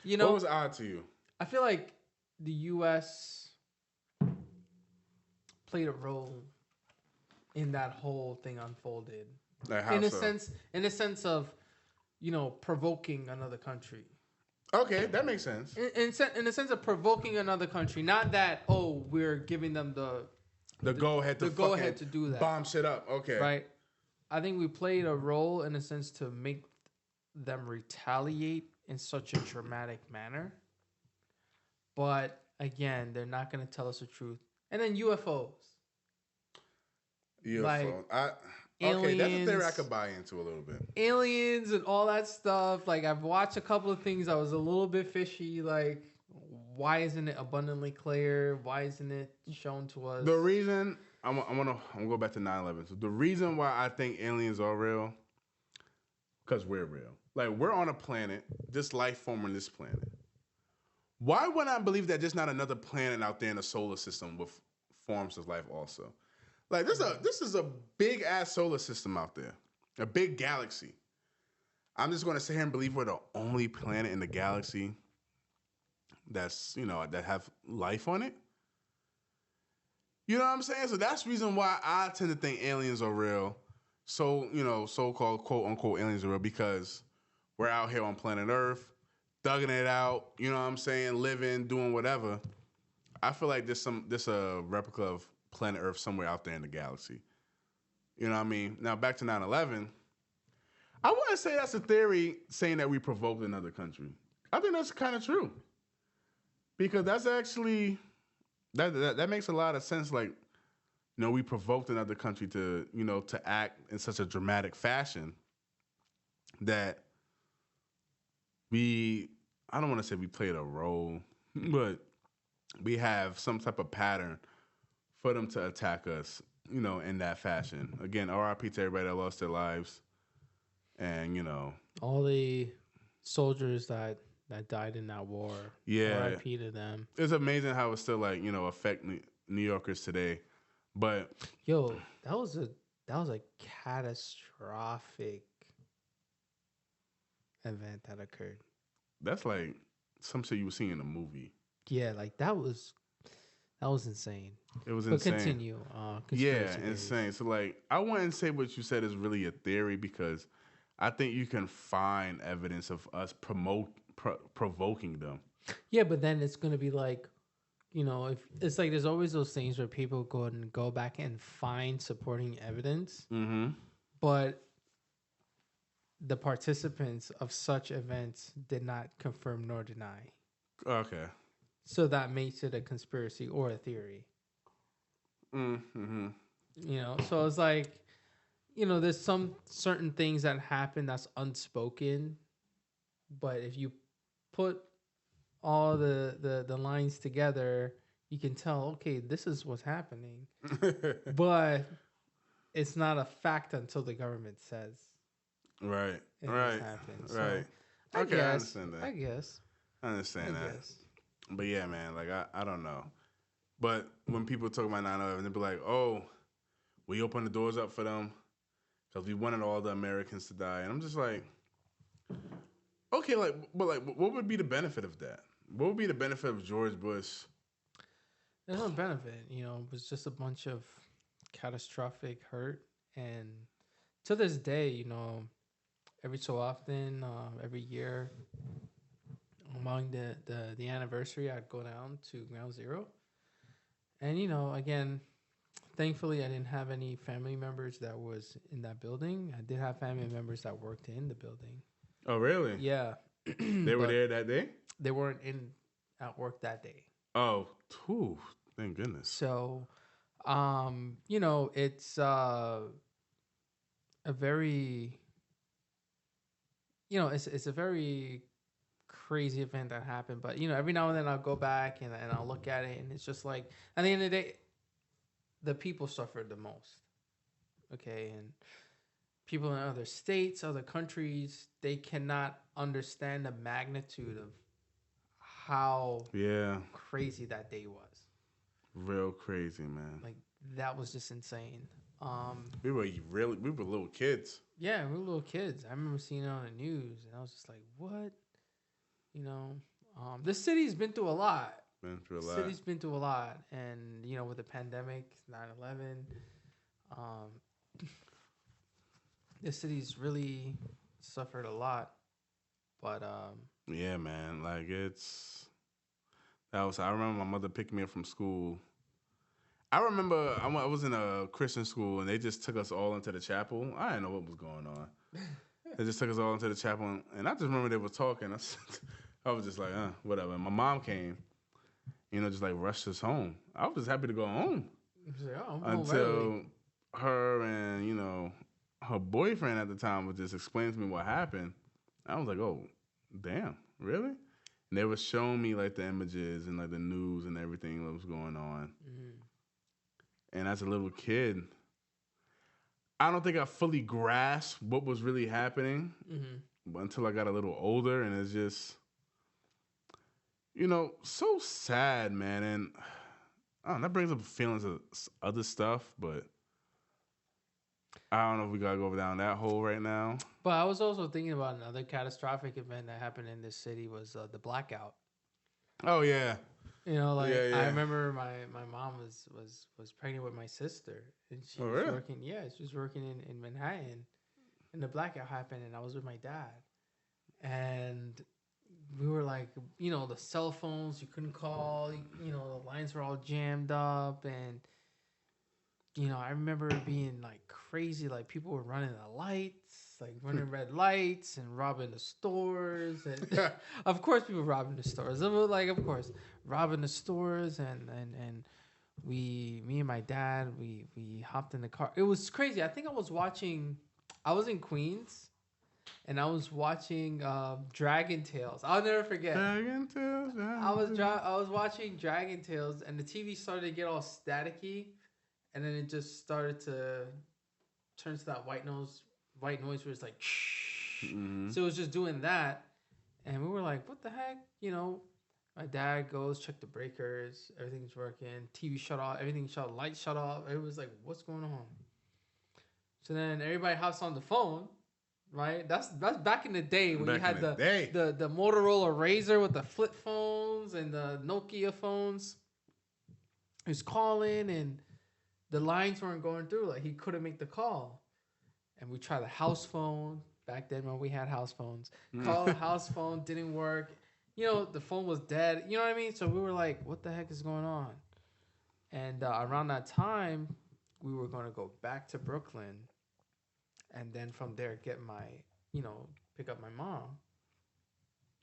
[SPEAKER 2] What was odd to you?
[SPEAKER 1] I feel like the U.S. played a role in that whole thing unfolded.
[SPEAKER 2] Like how
[SPEAKER 1] in a sense of, provoking another country.
[SPEAKER 2] Okay, that makes sense.
[SPEAKER 1] In the sense of provoking another country, not that we're giving them the
[SPEAKER 2] go ahead
[SPEAKER 1] to do that,
[SPEAKER 2] bomb shit up. Okay,
[SPEAKER 1] right. I think we played a role in a sense to make them retaliate in such a dramatic manner. But again, they're not going to tell us the truth. And then UFOs.
[SPEAKER 2] Okay, that's a theory I could buy into a little bit.
[SPEAKER 1] Aliens and all that stuff. Like, I've watched a couple of things that was a little bit fishy. Like, why isn't it abundantly clear? Why isn't it shown to us?
[SPEAKER 2] The reason I'm gonna go back to 9/11. So the reason why I think aliens are real, because we're real. Like, we're on a planet, this life form on this planet. Why would I believe that there's not another planet out there in the solar system with forms of life also? Like, this is a big ass solar system out there. A big galaxy. I'm just going to sit here and believe we're the only planet in the galaxy that's, that have life on it. You know what I'm saying? So that's the reason why I tend to think aliens are real. So, so-called quote-unquote aliens are real because we're out here on planet Earth, thugging it out, you know what I'm saying, living, doing whatever. I feel like there's a replica of planet Earth somewhere out there in the galaxy. You know what I mean? Now, back to 9/11. I wouldn't say that's a theory saying that we provoked another country. I think that's kind of true. Because that's actually, that makes a lot of sense. Like, we provoked another country to, to act in such a dramatic fashion that I don't want to say we played a role, but we have some type of pattern for them to attack us, in that fashion. Again, RIP to everybody that lost their lives. And,
[SPEAKER 1] all the soldiers that died in that war.
[SPEAKER 2] Yeah.
[SPEAKER 1] RIP to them.
[SPEAKER 2] It's amazing how it still affect New Yorkers today. But
[SPEAKER 1] yo, that was a catastrophic event that occurred.
[SPEAKER 2] That's like some shit you would see in a movie.
[SPEAKER 1] Yeah, like that was insane.
[SPEAKER 2] It was
[SPEAKER 1] but
[SPEAKER 2] insane.
[SPEAKER 1] Continue.
[SPEAKER 2] Yeah, insane. So I wouldn't say what you said is really a theory because I think you can find evidence of us provoking them.
[SPEAKER 1] Yeah, but then it's gonna be like, if it's like there's always those things where people go back and find supporting evidence, but the participants of such events did not confirm nor deny.
[SPEAKER 2] Okay.
[SPEAKER 1] So that makes it a conspiracy or a theory.
[SPEAKER 2] Mm-hmm.
[SPEAKER 1] So it's like, there's some certain things that happen that's unspoken, but if you put all the lines together, you can tell, okay, this is what's happening. But it's not a fact until the government says.
[SPEAKER 2] Right.
[SPEAKER 1] It
[SPEAKER 2] right.
[SPEAKER 1] Happened.
[SPEAKER 2] Right.
[SPEAKER 1] So,
[SPEAKER 2] okay, I understand that.
[SPEAKER 1] I guess.
[SPEAKER 2] I understand that. But yeah, man, I don't know. But when people talk about 9/11, they be like, oh, we opened the doors up for them because we wanted all the Americans to die. And I'm just like, okay, but what would be the benefit of that? What would be the benefit of George Bush?
[SPEAKER 1] There's no benefit. It was just a bunch of catastrophic hurt. And to this day, every so often, every year, among the anniversary, I'd go down to Ground Zero. And, again, thankfully, I didn't have any family members that was in that building. I did have family members that worked in the building.
[SPEAKER 2] Oh, really?
[SPEAKER 1] Yeah.
[SPEAKER 2] They were there that day?
[SPEAKER 1] They weren't at work that day.
[SPEAKER 2] Oh, thank goodness.
[SPEAKER 1] So, it's a very, it's a very crazy event that happened. But, every now and then I'll go back and I'll look at it, and it's just like, at the end of the day, the people suffered the most. Okay, and people in other states, other countries, they cannot understand the magnitude of how crazy that day was.
[SPEAKER 2] Real crazy, man.
[SPEAKER 1] Like, that was just insane.
[SPEAKER 2] We were little kids.
[SPEAKER 1] Yeah, we were little kids. I remember seeing it on the news, and I was just like, what? This city's been through a lot. City's been through a lot. And, with the pandemic, 9/11, this city's really suffered a lot. But
[SPEAKER 2] yeah, man, I remember my mother picking me up from school. I remember I was in a Christian school and they just took us all into the chapel. I didn't know what was going on. They just took us all into the chapel, and I just remember they were talking. I was just like, whatever. And my mom came, just rushed us home. I was just happy to go home. Until her and, her boyfriend at the time was just explaining to me what happened. I was like, oh, damn, really? And they were showing me the images and the news and everything that was going on. Mm-hmm. And as a little kid, I don't think I fully grasped what was really happening. Mm-hmm. But until I got a little older, and it's just, so sad, man. And that brings up feelings of other stuff, but I don't know if we gotta go down that hole right now.
[SPEAKER 1] But I was also thinking about another catastrophic event that happened in this city was the blackout.
[SPEAKER 2] Oh yeah.
[SPEAKER 1] You know, like
[SPEAKER 2] Yeah, yeah.
[SPEAKER 1] I remember my mom was pregnant with my sister, and she was
[SPEAKER 2] really?
[SPEAKER 1] working. Yeah, she was working in Manhattan, and the blackout happened, and I was with my dad, and we were like, you know, the cell phones you couldn't call. You know, the lines were all jammed up, and you know, I remember being like crazy. Like people were running the lights, like running red lights and robbing the stores. And of course, people robbing the stores. It was like, of course, robbing the stores. And me and my dad, we hopped in the car. It was crazy. I think I was in Queens. And I was watching Dragon Tales. I'll never forget.
[SPEAKER 2] Dragon Tales.
[SPEAKER 1] I was watching Dragon Tales, and the TV started to get all staticky. And then it just started to turn to that white noise where it's like, mm-hmm. So it was just doing that. And we were like, what the heck? You know, my dad goes, check the breakers. Everything's working. TV shut off. Everything shut off. Lights shut off. It was like, what's going on? So then everybody hops on the phone, right? That's back in the day when you had the Motorola Razr with the flip phones and the Nokia phones. He was calling and the lines weren't going through. Like, he couldn't make the call. And we tried the house phone. Back then when we had house phones. Called the house phone, didn't work. You know, the phone was dead. You know what I mean? So we were like, what the heck is going on? And around that time, we were going to go back to Brooklyn. And then from there, pick up my mom.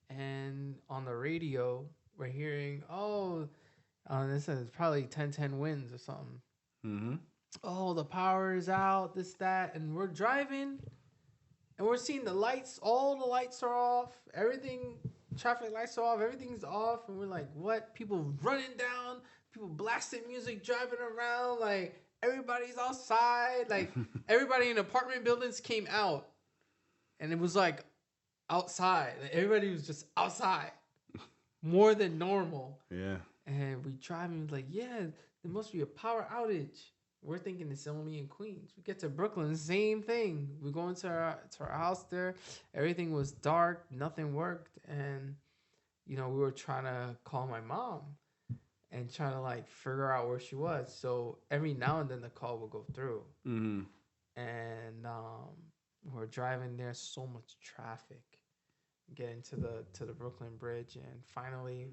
[SPEAKER 1] And on the radio, we're hearing, this is probably 10-10 winds or something.
[SPEAKER 2] Mm-hmm.
[SPEAKER 1] Oh, the power is out, this, that. And we're driving, and we're seeing the lights. All the lights are off. Everything, traffic lights are off. Everything's off. And we're like, what? People running down. People blasting music, driving around. Like, everybody's outside. Like, everybody in apartment buildings came out. And it was like outside. Like, everybody was just outside. More than normal.
[SPEAKER 2] Yeah.
[SPEAKER 1] And we drive and like, yeah, there must be a power outage. We're thinking it's only in Queens. We get to Brooklyn, same thing. We go into our house there. Everything was dark. Nothing worked. And, you know, we were trying to call my mom and trying to, like, figure out where she was. So every now and then the call would go through.
[SPEAKER 2] Mm-hmm.
[SPEAKER 1] And we're driving there, so much traffic. Getting to the Brooklyn Bridge. And finally,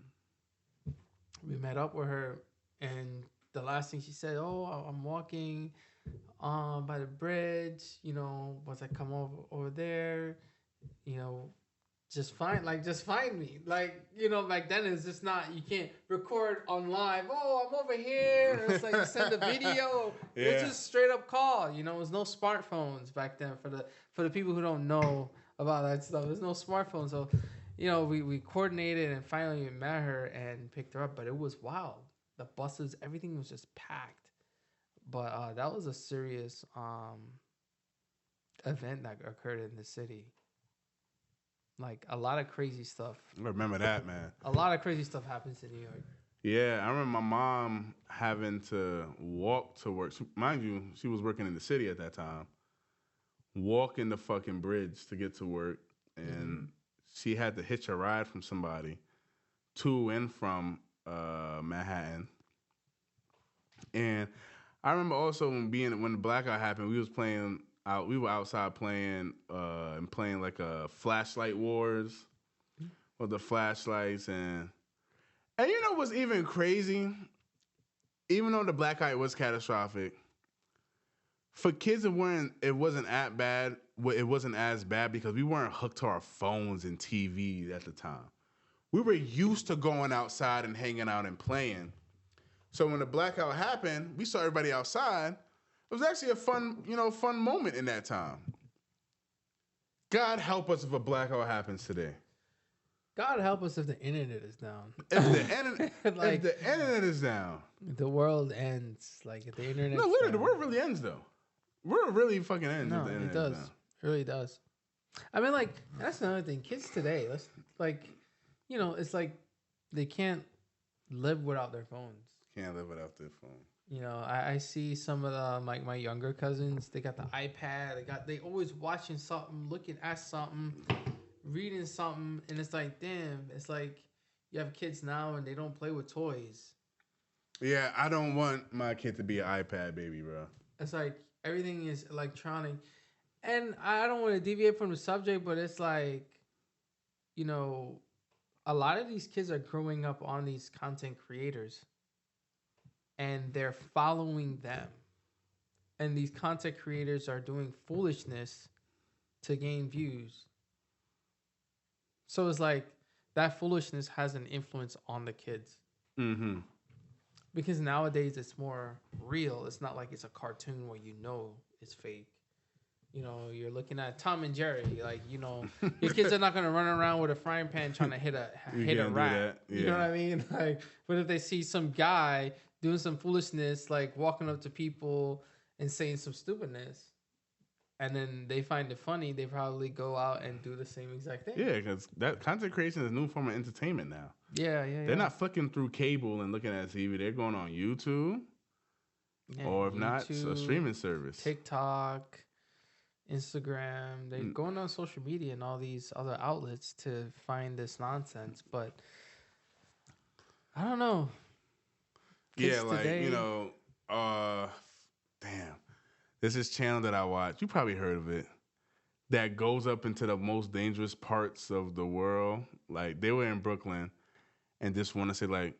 [SPEAKER 1] we met up with her. And the last thing she said, I'm walking by the bridge, you know, once I come over there, you know, just find me. Like, you know, back then it's just not, you can't record on live. Oh, I'm over here. It's like you send a video. Yeah. It's just straight up call. You know, there's no smartphones back then for the people who don't know about that stuff. There's no smartphones. So, you know, we coordinated and finally we met her and picked her up, but it was wild. The buses, everything was just packed. But that was a serious event that occurred in the city. Like, a lot of crazy stuff.
[SPEAKER 2] I remember that, man.
[SPEAKER 1] A lot of crazy stuff happens in New York.
[SPEAKER 2] Yeah, I remember my mom having to walk to work. Mind you, she was working in the city at that time. Walking the fucking bridge to get to work. And she had to hitch a ride from somebody to and from Manhattan. And I remember also when the blackout happened, we were outside playing and playing like a flashlight wars with the flashlights and you know what's even crazy? Even though the blackout was catastrophic, for kids it wasn't as bad. It wasn't as bad because we weren't hooked to our phones and TV at the time. We were used to going outside and hanging out and playing. So when the blackout happened, we saw everybody outside. It was actually a fun moment in that time. God help us if a blackout happens today.
[SPEAKER 1] God help us if the internet is down.
[SPEAKER 2] If the internet is down.
[SPEAKER 1] The world ends. Like, if the internet.
[SPEAKER 2] No, literally, the world really ends, though. The world really fucking ends.
[SPEAKER 1] No,
[SPEAKER 2] if the internet
[SPEAKER 1] it does.
[SPEAKER 2] Is down.
[SPEAKER 1] It really does. I mean, like, that's another thing. Kids today, it's like they can't live without their phones.
[SPEAKER 2] Can't live without their phone.
[SPEAKER 1] You know, I see some of the my younger cousins. They got the iPad. They always watching something, looking at something, reading something, and it's like, damn. It's like you have kids now and they don't play with toys.
[SPEAKER 2] Yeah, I don't want my kid to be an iPad baby, bro.
[SPEAKER 1] It's like everything is electronic, and I don't want to deviate from the subject, but it's like, you know, a lot of these kids are growing up on these content creators, and they're following them. And these content creators are doing foolishness to gain views. So it's like that foolishness has an influence on the kids.
[SPEAKER 2] Mm-hmm.
[SPEAKER 1] Because nowadays it's more real. It's not like it's a cartoon where you know it's fake. You know, you're looking at Tom and Jerry. Like, you know, your kids are not gonna run around with a frying pan trying to hit a rat. Yeah. You know what I mean? Like, but if they see some guy doing some foolishness, like walking up to people and saying some stupidness, and then they find it funny, they probably go out and do the same exact thing.
[SPEAKER 2] Yeah, because that content creation is a new form of entertainment now.
[SPEAKER 1] Yeah.
[SPEAKER 2] They're not flicking through cable and looking at TV. They're going on YouTube, or if not, a streaming service.
[SPEAKER 1] TikTok, Instagram. They're going on social media and all these other outlets to find this nonsense. But I don't know.
[SPEAKER 2] Kids today, you know, damn. There's this channel that I watch. You probably heard of it. That goes up into the most dangerous parts of the world. Like, they were in Brooklyn and just want to say, like,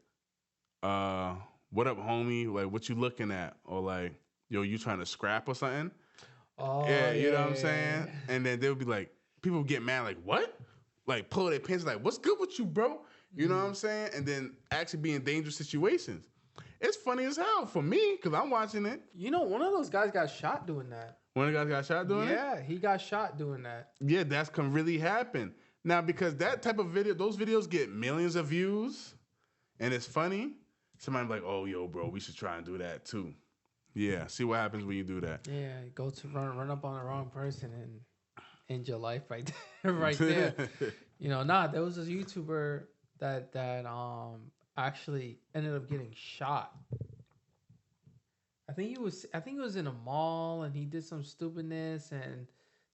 [SPEAKER 2] what up, homie? Like, what you looking at? Or, like, yo, you trying to scrap or something?
[SPEAKER 1] Oh,
[SPEAKER 2] yeah, you know what I'm saying? And then they'll be like, people get mad, like, what? Like, pull their pants, like, what's good with you, bro? You know what I'm saying? And then actually be in dangerous situations. It's funny as hell for me because I'm watching it.
[SPEAKER 1] You know, one of those guys got shot doing that.
[SPEAKER 2] One of the guys got shot doing it?
[SPEAKER 1] Yeah, he got shot doing that.
[SPEAKER 2] Yeah, that can really happen. Now, because that type of video, those videos get millions of views and it's funny, somebody's like, oh, yo, bro, we should try and do that too. Yeah, see what happens when you do that.
[SPEAKER 1] Yeah, go to run up on the wrong person and end your life right there. Right there. You know, there was this YouTuber that actually ended up getting shot. I think he was in a mall and he did some stupidness and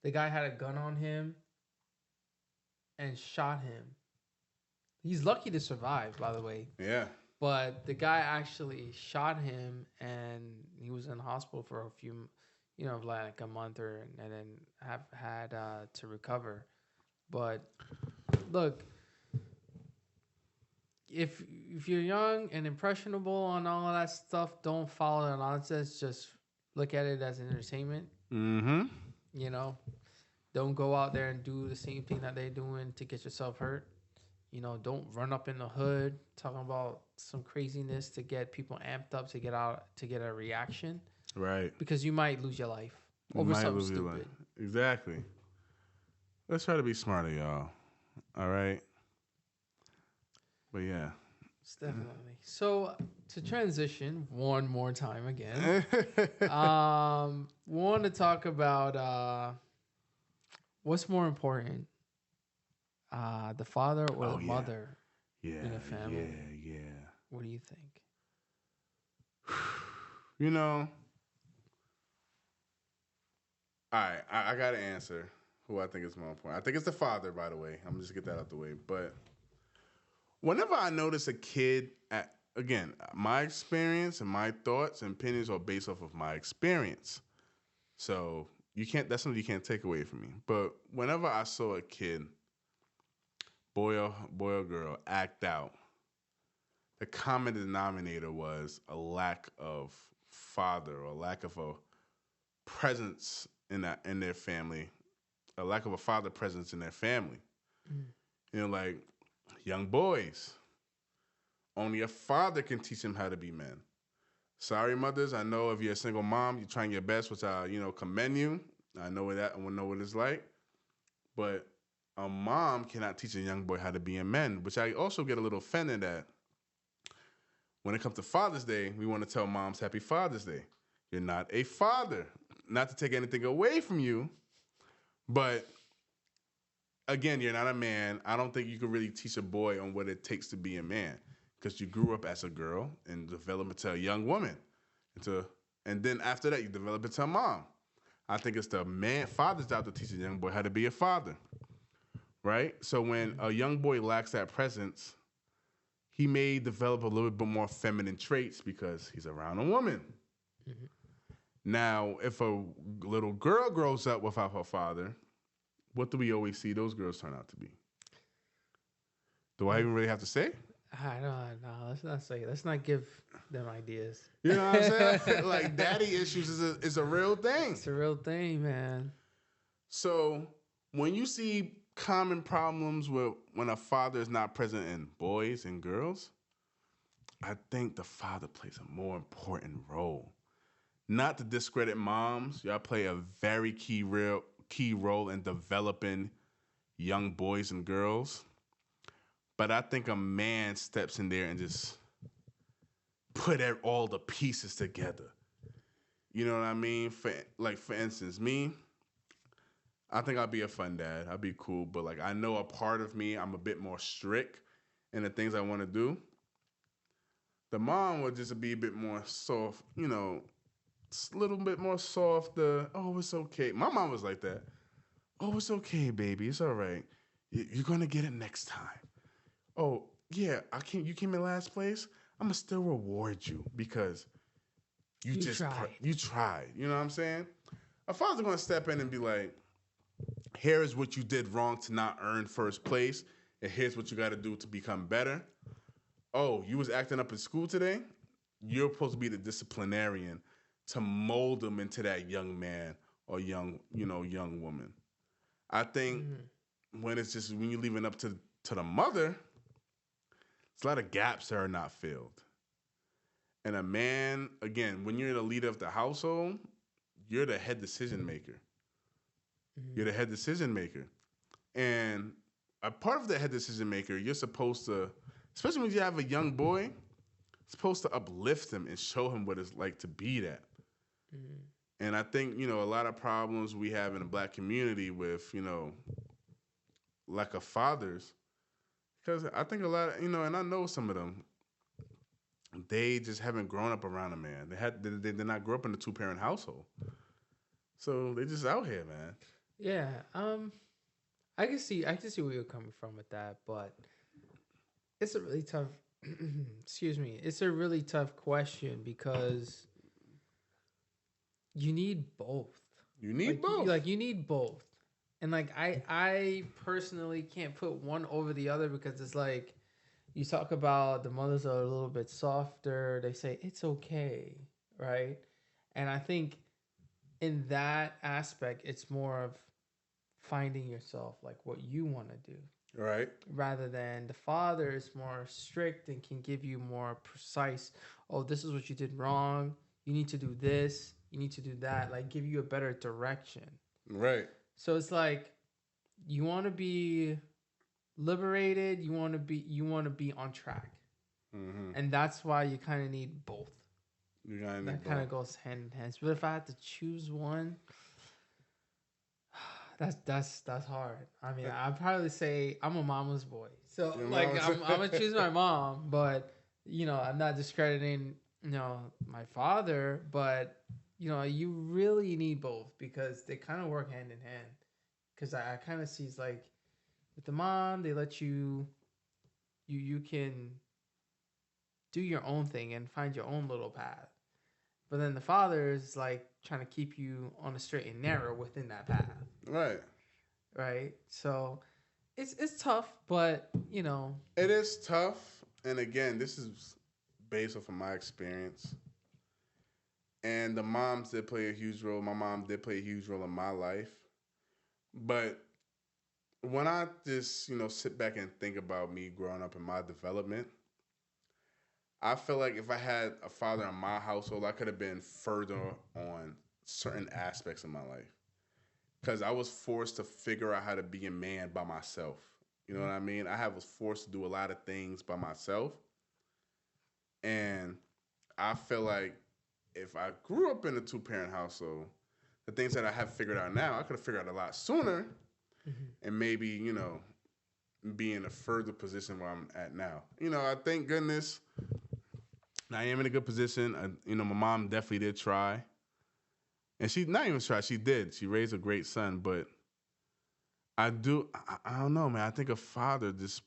[SPEAKER 1] the guy had a gun on him and shot him. He's lucky to survive, by the way.
[SPEAKER 2] Yeah.
[SPEAKER 1] But the guy actually shot him and he was in the hospital for a few, like a month and then have had to recover. But look, if you're young and impressionable on all of that stuff, don't follow the nonsense. Just look at it as entertainment.
[SPEAKER 2] Mm-hmm.
[SPEAKER 1] You know, don't go out there and do the same thing that they're doing to get yourself hurt. You know, don't run up in the hood talking about some craziness to get people amped up to get a reaction.
[SPEAKER 2] Right.
[SPEAKER 1] Because you might lose your life over something stupid.
[SPEAKER 2] Exactly. Let's try to be smarter, y'all. All right. But yeah.
[SPEAKER 1] Definitely. So to transition one more time again, want to talk about what's more important, the father or the mother in a family?
[SPEAKER 2] Yeah.
[SPEAKER 1] What do you think?
[SPEAKER 2] You know, all right, I got to answer who I think is more important. I think it's the father, by the way. I'm just get that out the way. But whenever I notice a kid, again, my experience and my thoughts and opinions are based off of my experience. So that's something you can't take away from me. But whenever I saw a kid, boy or girl, act out, the common denominator was a lack of father or lack of a presence in their family, a lack of a father presence in their family. Mm. You know, like young boys, only a father can teach them how to be men. Sorry, mothers. I know if you're a single mom, you're trying your best, which I, commend you. I know what it's like. But a mom cannot teach a young boy how to be a man, which I also get a little offended at. When it comes to Father's Day, we want to tell moms Happy Father's Day. You're not a father. Not to take anything away from you, but again, you're not a man. I don't think you can really teach a boy on what it takes to be a man because you grew up as a girl and developed into a young woman. into, and then after that, you develop into a mom. I think it's the father's job to teach a young boy how to be a father, right? So when a young boy lacks that presence, he may develop a little bit more feminine traits because he's around a woman. Mm-hmm. Now, if a little girl grows up without her father, what do we always see those girls turn out to be? Do I even really have to say?
[SPEAKER 1] I don't know. Let's not say. Let's not give them ideas.
[SPEAKER 2] You know what I'm saying? Like, daddy issues is a real thing.
[SPEAKER 1] It's a real thing, man.
[SPEAKER 2] So when you see common problems with when a father is not present in boys and girls, I think the father plays a more important role. Not to discredit moms, y'all play a very key role in developing young boys and girls. But I think a man steps in there and just put all the pieces together. You know what I mean? For instance, me, I think I'll be a fun dad. I'll be cool. But like, I know a part of me, I'm a bit more strict in the things I want to do. The mom would just be a bit more soft, you know, a little bit more soft. Oh, it's okay. My mom was like that. Oh, it's okay, baby. It's all right. You're going to get it next time. Oh, yeah, you came in last place. I'm going to still reward you because you tried. You know what I'm saying? A father's going to step in and be like, here is what you did wrong to not earn first place, and here's what you got to do to become better. Oh, you was acting up in school today? You're supposed to be the disciplinarian to mold them into that young man or young woman. I think when you're leaving up to the mother, it's a lot of gaps that are not filled. And a man, again, when you're the leader of the household, you're the head decision maker. You're the head decision maker. And a part of the head decision maker, you're supposed to, especially when you have a young boy, supposed to uplift him and show him what it's like to be that. Mm-hmm. And I think, a lot of problems we have in the Black community with, lack of fathers, because I think a lot of, and I know some of them, they just haven't grown up around a man. They did not grow up in a 2-parent household. So they just out here, man.
[SPEAKER 1] Yeah. I can see where you're coming from with that, but it's a really tough, excuse me. It's a really tough question because you need both.
[SPEAKER 2] You need both.
[SPEAKER 1] You need both. And I personally can't put one over the other because it's like you talk about the mothers are a little bit softer. They say it's okay, right? And I think in that aspect, it's more of finding yourself, like what you want to do.
[SPEAKER 2] Right.
[SPEAKER 1] Rather than the father is more strict and can give you more precise, oh, this is what you did wrong. You need to do this. You need to do that. Like give you a better direction.
[SPEAKER 2] Right.
[SPEAKER 1] So it's like you want to be liberated. You want to be on track. Mm-hmm. And that's why you kind of need both. That kind of goes hand in hand. But if I had to choose one, that's hard. I mean, I'd probably say I'm a mama's boy. So I'm gonna choose my mom, but I'm not discrediting my father, but you really need both because they kind of work hand in hand. Because I kind of see it's like with the mom, they let you can do your own thing and find your own little path. But then the father is like trying to keep you on a straight and narrow within that path.
[SPEAKER 2] Right.
[SPEAKER 1] Right. So it's tough, but
[SPEAKER 2] It is tough. And again, this is based off of my experience. And the moms did play a huge role. My mom did play a huge role in my life. But when I just, sit back and think about me growing up in my development, I feel like if I had a father in my household, I could have been further on certain aspects of my life. Because I was forced to figure out how to be a man by myself. You know what I mean? I was forced to do a lot of things by myself. And I feel like if I grew up in a 2-parent household, the things that I have figured out now, I could have figured out a lot sooner. Mm-hmm. And maybe, be in a further position where I'm at now. I thank goodness I am in a good position. You know, my mom definitely did try. And she not even try, she did. She raised a great son, but I don't know, man. I think a father just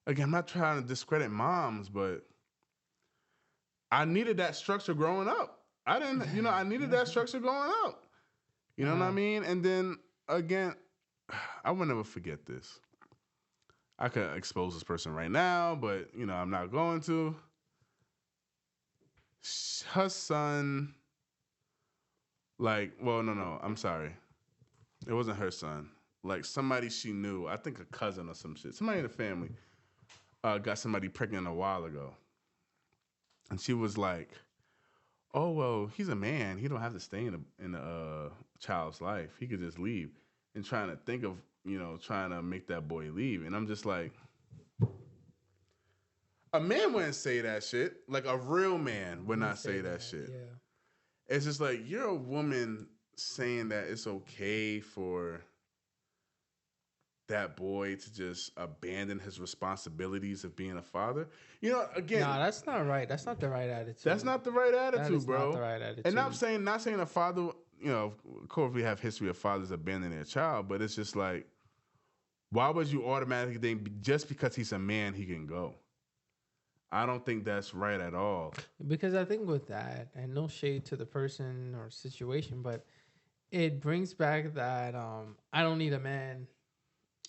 [SPEAKER 2] again, I'm not trying to discredit moms, but I needed that structure growing up. I didn't, you know, I needed that structure growing up. You know what I mean? And then again, I will never forget this. I could expose this person right now, but you know, I'm not going to. Her son, like, well, no, I'm sorry. It wasn't her son. Like somebody she knew, I think a cousin or some shit. Somebody in the family got somebody pregnant a while ago. And she was like, oh, well, he's a man. He don't have to stay in a child's life. He could just leave. And trying to think of, you know, trying to make that boy leave. And I'm just like, a man wouldn't say that shit. Like a real man would not say that shit.
[SPEAKER 1] Yeah.
[SPEAKER 2] It's just like, you're a woman saying that it's okay for that boy to just abandon his responsibilities of being a father. You know, again,
[SPEAKER 1] no, that's not right. That's not the right attitude.
[SPEAKER 2] That's not the right attitude,
[SPEAKER 1] that is
[SPEAKER 2] bro.
[SPEAKER 1] Not the right attitude.
[SPEAKER 2] And not saying a father, you know, of course we have history of fathers abandoning their child, but it's just like, why would you automatically think just because he's a man he can go? I don't think that's right at all.
[SPEAKER 1] Because I think with that, and no shade to the person or situation, but it brings back that I don't need a man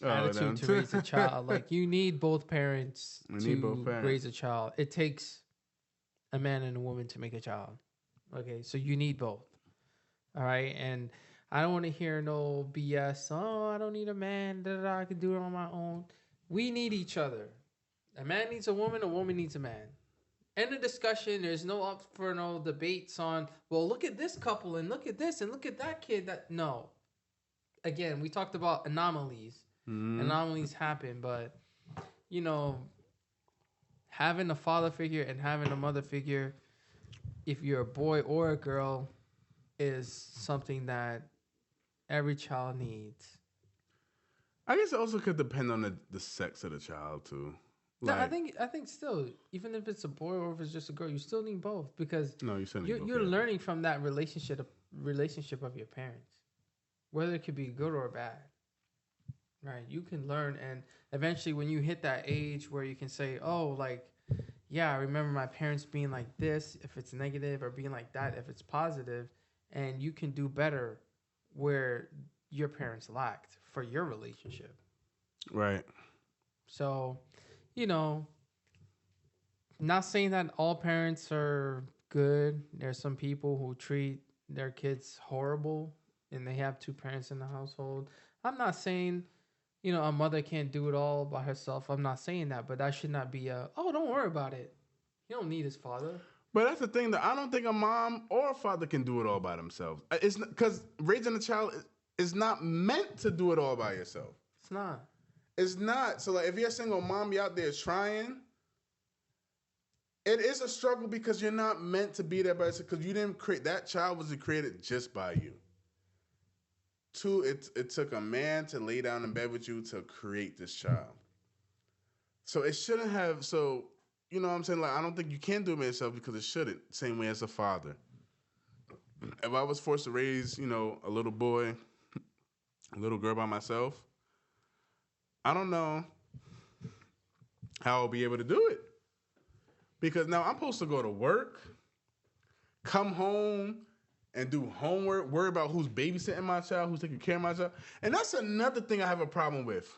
[SPEAKER 1] attitude to raise a child. Like you need both parents raise a child. It takes a man and a woman to make a child. Okay, so you need both. All right, and I don't want to hear no BS. Oh, I don't need a man. I can do it on my own. We need each other. A man needs a woman needs a man. End of discussion. There's no up for no debates on, well, look at this couple and look at this and look at that kid. No. Again, we talked about anomalies. Mm-hmm. Anomalies happen, but, you know, having a father figure and having a mother figure, if you're a boy or a girl, is something that every child needs.
[SPEAKER 2] I guess it also could depend on the sex of the child, too.
[SPEAKER 1] Like, no, I think still, even if it's a boy or if it's just a girl, you still need both because you're learning from that relationship of your parents, whether it could be good or bad. Right, you can learn, and eventually, when you hit that age where you can say, "Oh, like, yeah, I remember my parents being like this if it's negative, or being like that if it's positive," and you can do better where your parents lacked for your relationship.
[SPEAKER 2] Right.
[SPEAKER 1] So, you know, not saying that all parents are good. There's some people who treat their kids horrible and they have two parents in the household. I'm not saying, you know, a mother can't do it all by herself. I'm not saying that, but that should not be don't worry about it. You don't need his father.
[SPEAKER 2] But that's the thing, that I don't think a mom or a father can do it all by themselves. It's because raising a child is not meant to do it all by yourself.
[SPEAKER 1] It's not.
[SPEAKER 2] It's not. So, like, if you're a single mom, you're out there trying, it is a struggle because you're not meant to be there by yourself, because you didn't create, that child wasn't created just by you. Two, it took a man to lay down in bed with you to create this child. So it shouldn't have, you know what I'm saying? Like, I don't think you can do it by yourself because it shouldn't. Same way as a father. If I was forced to raise, you know, a little boy, a little girl by myself, I don't know how I'll be able to do it. Because now I'm supposed to go to work, come home, and do homework, worry about who's babysitting my child, who's taking care of my child. And that's another thing I have a problem with.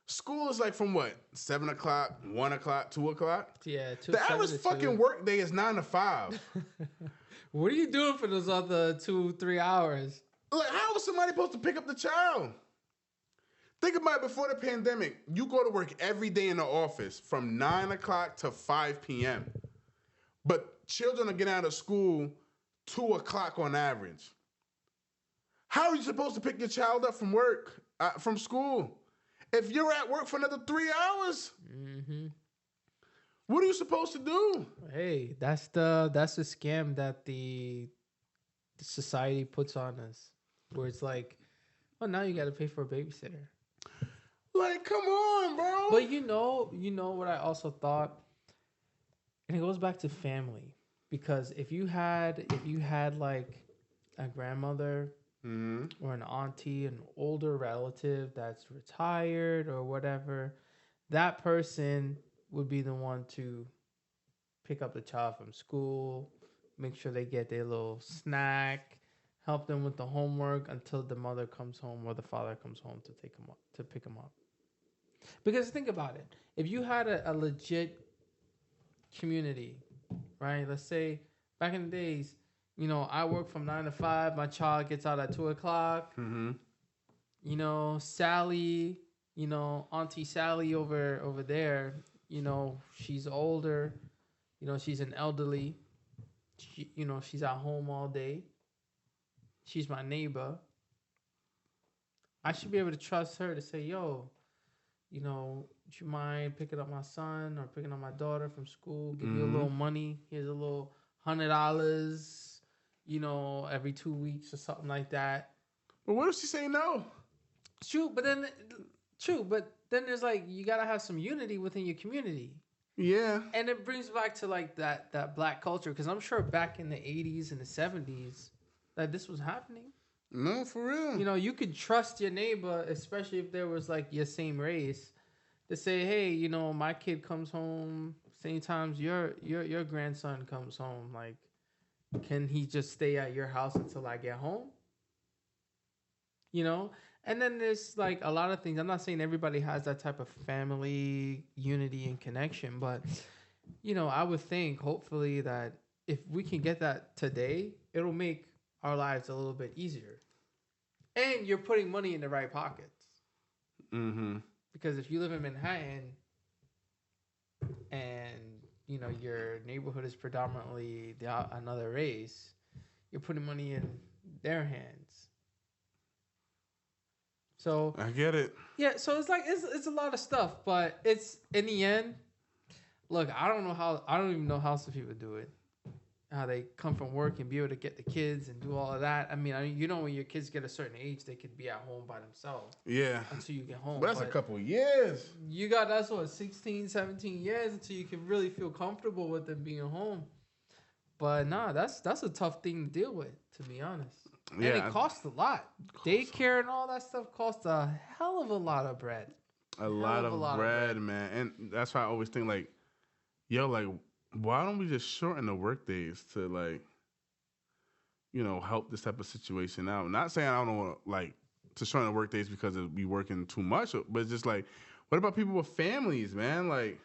[SPEAKER 2] School is like from what? 7 o'clock, 1 o'clock, 2 o'clock?
[SPEAKER 1] Yeah, 2
[SPEAKER 2] The average fucking work day is 9 to 5.
[SPEAKER 1] What are you doing for those other 2-3 hours?
[SPEAKER 2] Like, how is somebody supposed to pick up the child? Think about it, before the pandemic, you go to work every day in the office from 9 o'clock to 5 p.m. But children are getting out of school 2 o'clock on average. How are you supposed to pick your child up from work, from school? If you're at work for another 3 hours, what are you supposed to do?
[SPEAKER 1] Hey, that's the scam that the society puts on us, where it's like, oh, now you got to pay for a babysitter.
[SPEAKER 2] Like, come on, bro.
[SPEAKER 1] But you know what I also thought? And it goes back to family, because if you had like a grandmother or an auntie, an older relative that's retired or whatever, that person would be the one to pick up the child from school, make sure they get their little snack, help them with the homework until the mother comes home or the father comes home to take them up, to pick them up. Because think about it, if you had a legit community, right? Let's say back in the days, I work from 9 to 5. My child gets out at 2 o'clock. Sally, Auntie Sally over there, she's older. She's an elderly. She's at home all day. She's my neighbor. I should be able to trust her to say, yo, would you mind picking up my son or picking up my daughter from school? Give you a little money. Here's a little $100, every 2 weeks or something like that.
[SPEAKER 2] But what if she say no?
[SPEAKER 1] True, but then there's like, you gotta have some unity within your community.
[SPEAKER 2] Yeah.
[SPEAKER 1] And it brings back to like that black culture, because I'm sure back in the 80s and the 70s that this was happening.
[SPEAKER 2] No, for real.
[SPEAKER 1] You could trust your neighbor, especially if there was like your same race, to say, hey, my kid comes home same times your grandson comes home. Like, can he just stay at your house until I get home? And then there's like a lot of things. I'm not saying everybody has that type of family unity and connection, but I would think hopefully that if we can get that today, it'll make our lives a little bit easier. And you're putting money in the right pockets. Because if you live in Manhattan and your neighborhood is predominantly another race, you're putting money in their hands. So
[SPEAKER 2] I get it.
[SPEAKER 1] Yeah, so it's like it's a lot of stuff, but it's in the end. Look, I don't even know how some people do it. How they come from work and be able to get the kids and do all of that. I mean, when your kids get a certain age, they could be at home by themselves.
[SPEAKER 2] Yeah.
[SPEAKER 1] Until you get home.
[SPEAKER 2] But that's a couple years.
[SPEAKER 1] You got, 16, 17 years until you can really feel comfortable with them being home. But nah, that's a tough thing to deal with, to be honest. Yeah, and it costs a lot. Daycare and all that stuff costs a hell of a lot of bread.
[SPEAKER 2] A lot of bread, man. And that's why I always think, like, yo, like, why don't we just shorten the work days to, like, help this type of situation out? Not saying I don't want, like, to shorten the work days because we working too much, but it's just like, what about people with families, man? Like,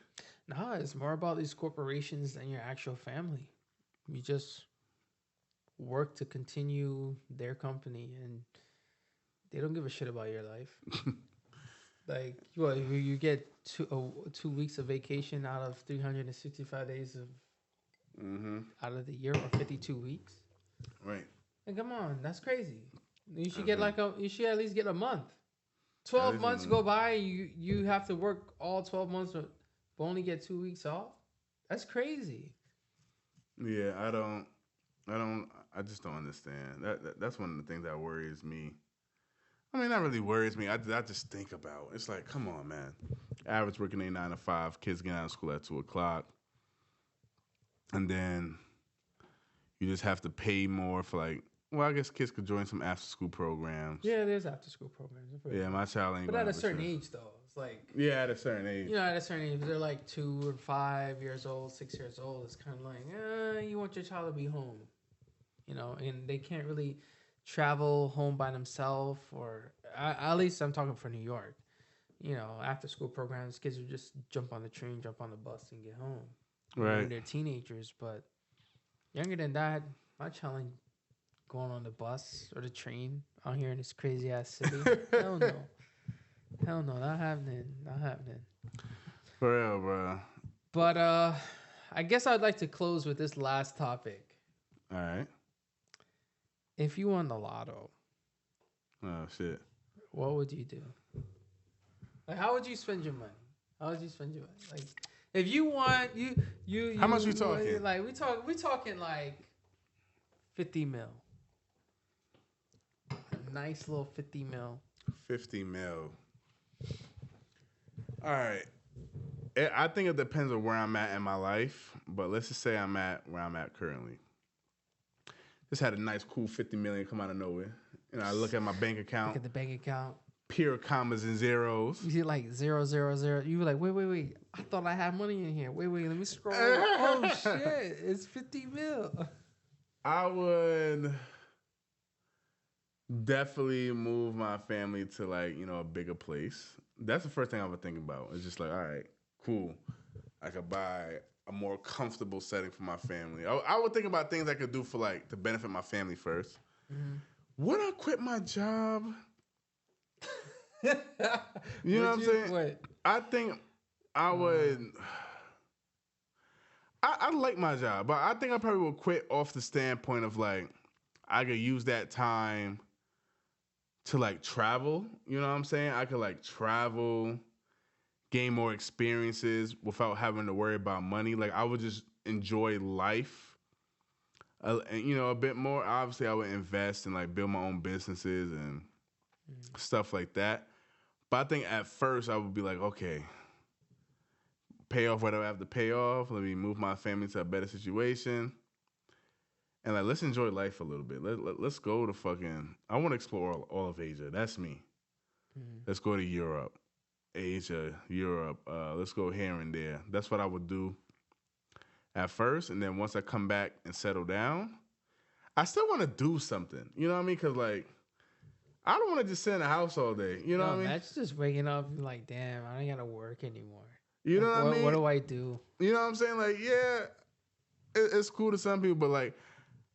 [SPEAKER 1] nah, it's more about these corporations than your actual family. You just work to continue their company, and they don't give a shit about your life. Like, you get 2 weeks of vacation out of 365 days out of the year, or 52 weeks.
[SPEAKER 2] Right.
[SPEAKER 1] And come on, that's crazy. You should you should at least get a month. 12 months go by, you have to work all 12 months, but only get 2 weeks off. That's crazy.
[SPEAKER 2] Yeah, I just don't understand. That's one of the things that worries me. I mean, not really worries me. I just think about, it's like, come on, man. Average working day 9 to 5, kids getting out of school at 2 o'clock. And then you just have to pay more for, like, well, I guess kids could join some after school programs.
[SPEAKER 1] Yeah, there's after school programs.
[SPEAKER 2] Yeah, my child ain't.
[SPEAKER 1] But at a certain age, though, it's like.
[SPEAKER 2] Yeah, at a certain age.
[SPEAKER 1] At a certain age, they're like 2 or 5 years old, 6 years old. It's kind of like, you want your child to be home, and they can't really travel home by themselves, or at least I'm talking for New York. After school programs, kids would just jump on the train, jump on the bus, and get home.
[SPEAKER 2] Right.
[SPEAKER 1] When they're teenagers, but younger than that, my child ain't going on the bus or the train out here in this crazy ass city. Hell no, not happening.
[SPEAKER 2] For real, bro.
[SPEAKER 1] But I guess I'd like to close with this last topic.
[SPEAKER 2] All right.
[SPEAKER 1] If you won the lotto,
[SPEAKER 2] oh shit,
[SPEAKER 1] what would you do? Like, how would you spend your money? Like, if you won, you
[SPEAKER 2] how much we talking?
[SPEAKER 1] Like, we talking like 50 mil. A nice little 50 mil.
[SPEAKER 2] 50 mil. All right. I think it depends on where I'm at in my life, but let's just say I'm at where I'm at currently. Just had a nice, cool 50 million come out of nowhere. I look at my bank account.
[SPEAKER 1] Look at the bank account.
[SPEAKER 2] Pure commas and zeros.
[SPEAKER 1] You see like 0, 0, 0. You were like, wait. I thought I had money in here. Wait, let me scroll. Oh shit, it's 50 mil.
[SPEAKER 2] I would definitely move my family to like, a bigger place. That's the first thing I would think about. It's just like, all right, cool. I could buy a more comfortable setting for my family. I would think about things I could do for like to benefit my family first. Mm-hmm. Would I quit my job? You know what I'm saying?
[SPEAKER 1] Quit?
[SPEAKER 2] I think I would. I like my job, but I think I probably would quit off the standpoint of like I could use that time to like travel. You know what I'm saying? I could like travel, gain more experiences without having to worry about money. Like I would just enjoy life, and a bit more. Obviously, I would invest and like build my own businesses and stuff like that. But I think at first I would be like, okay, pay off whatever I have to pay off. Let me move my family to a better situation. And like, let's enjoy life a little bit. Let's go to fucking, I want to explore all of Asia. That's me. Mm-hmm. Let's go to Europe, Asia, Europe. Let's go here and there. That's what I would do at first. And then once I come back and settle down, I still want to do something. You know what I mean? Because like, I don't want to just sit in the house all day. You know what I mean?
[SPEAKER 1] That's just waking up and like, damn, I don't got to work anymore.
[SPEAKER 2] You know what I mean?
[SPEAKER 1] What do I do?
[SPEAKER 2] You know what I'm saying? Like, yeah, it's cool to some people, but like,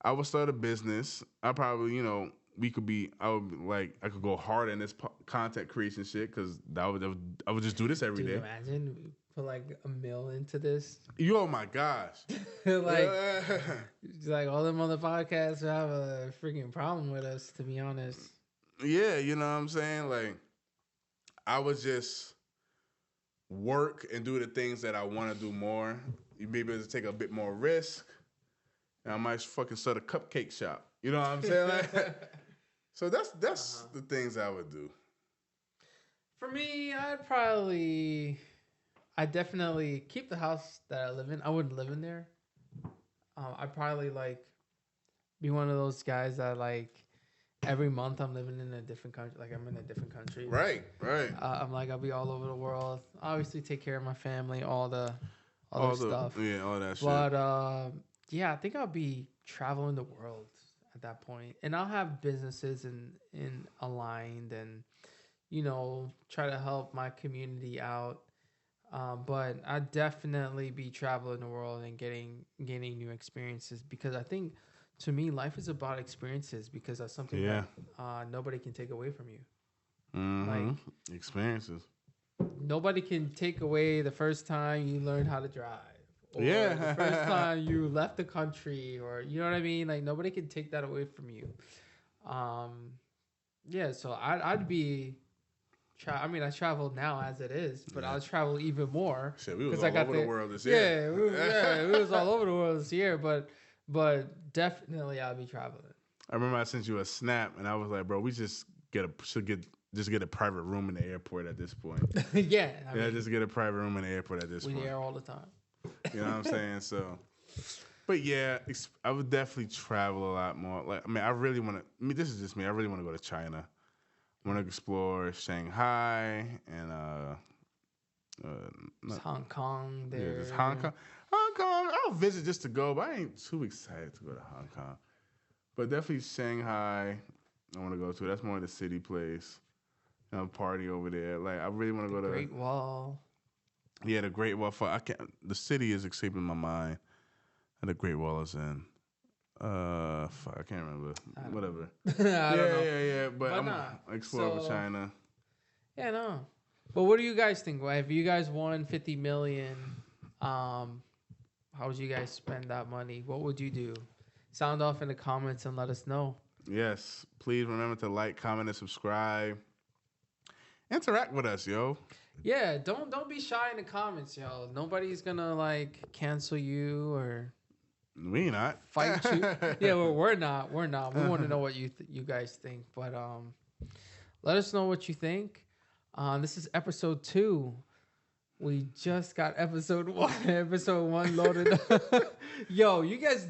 [SPEAKER 2] I would start a business. I probably, I could go hard in this content creation shit because I would just do this every day.
[SPEAKER 1] Imagine we put like $1 million into this.
[SPEAKER 2] Oh my gosh!
[SPEAKER 1] like all them other podcasts have a freaking problem with us, to be honest.
[SPEAKER 2] Yeah, you know what I'm saying? Like, I would just work and do the things that I want to do more. You may be able to take a bit more risk. And I might fucking start a cupcake shop. You know what I'm saying? Like, so that's the things I would do.
[SPEAKER 1] For me, I'd definitely keep the house that I live in. I wouldn't live in there. I'd probably like be one of those guys that like every month I'm living in a different country. Like I'm in a different country.
[SPEAKER 2] Right.
[SPEAKER 1] I'll be all over the world. Obviously take care of my family, all the stuff.
[SPEAKER 2] Yeah, all that shit.
[SPEAKER 1] But yeah, I think I'll be traveling the world at that point. And I'll have businesses in aligned and, try to help my community out. But I'd definitely be traveling the world and gaining new experiences because I think to me, life is about experiences because that's something that nobody can take away from you.
[SPEAKER 2] Mm-hmm. Like experiences.
[SPEAKER 1] Nobody can take away the first time you learned how to drive. Or the first time you left the country, or you know what I mean? Like nobody can take that away from you. So I'd be. I travel now as it is, but I'll travel even more.
[SPEAKER 2] Shit, we was all over the world this year.
[SPEAKER 1] Yeah, we was all over the world this year, but definitely I'll be traveling.
[SPEAKER 2] I remember I sent you a snap, and I was like, bro, we just should get a private room in the airport at this point. Just get a private room in the airport at this point.
[SPEAKER 1] We there all the time.
[SPEAKER 2] You know what I'm saying? So, but yeah, I would definitely travel a lot more. Like, I really want to. This is just me. I really want to go to China. I want to explore Shanghai and
[SPEAKER 1] Hong Kong. There,
[SPEAKER 2] just Hong Kong. Hong Kong. I'll visit just to go, but I ain't too excited to go to Hong Kong. But definitely Shanghai. I want to go to. That's more of the city place. Party over there. Like I really want to go to
[SPEAKER 1] Great Wall.
[SPEAKER 2] Yeah, the Great Wall. The city is escaping my mind. And the Great Wall is in. I can't remember. Whatever.
[SPEAKER 1] I don't know.
[SPEAKER 2] Yeah. But I'm explore China.
[SPEAKER 1] Yeah, no. But what do you guys think? Well, if you guys won $50 million, how would you guys spend that money? What would you do? Sound off in the comments and let us know.
[SPEAKER 2] Yes. Please remember to like, comment, and subscribe. Interact with us, yo.
[SPEAKER 1] Yeah, don't be shy in the comments, yo. Nobody's gonna cancel you or
[SPEAKER 2] we not
[SPEAKER 1] fight you. Yeah, we're not. We want to know what you guys think, but let us know what you think. This is episode 2 We just got episode 1. Episode 1 loaded up. Yo, you guys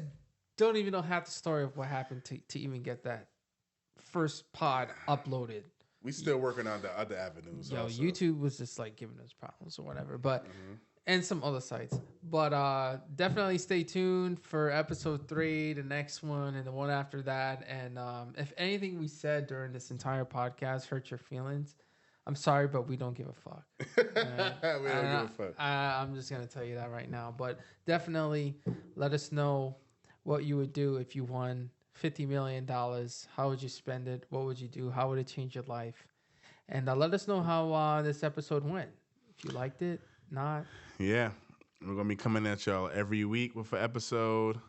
[SPEAKER 1] don't even know half the story of what happened to even get that first pod uploaded.
[SPEAKER 3] We still working on the other avenues.
[SPEAKER 1] Yo,
[SPEAKER 3] also.
[SPEAKER 1] YouTube was just like giving us problems or whatever, but and some other sites. But definitely stay tuned for episode 3, the next one, and the one after that. And if anything we said during this entire podcast hurt your feelings, I'm sorry, but we don't give a fuck.
[SPEAKER 3] We don't give a fuck.
[SPEAKER 1] I'm just gonna tell you that right now. But definitely let us know what you would do if you won $50 million. How would you spend it? What would you do? How would it change your life? And let us know how this episode went. If you liked it, not.
[SPEAKER 2] Yeah. We're going to be coming at y'all every week with an episode. You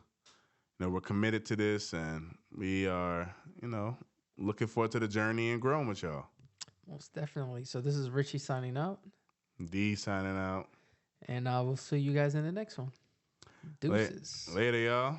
[SPEAKER 2] know, we're committed to this, and we are, looking forward to the journey and growing with y'all.
[SPEAKER 1] Most definitely. So this is Richie signing out.
[SPEAKER 2] D signing out.
[SPEAKER 1] And we'll see you guys in the next one. Deuces.
[SPEAKER 2] Later, y'all.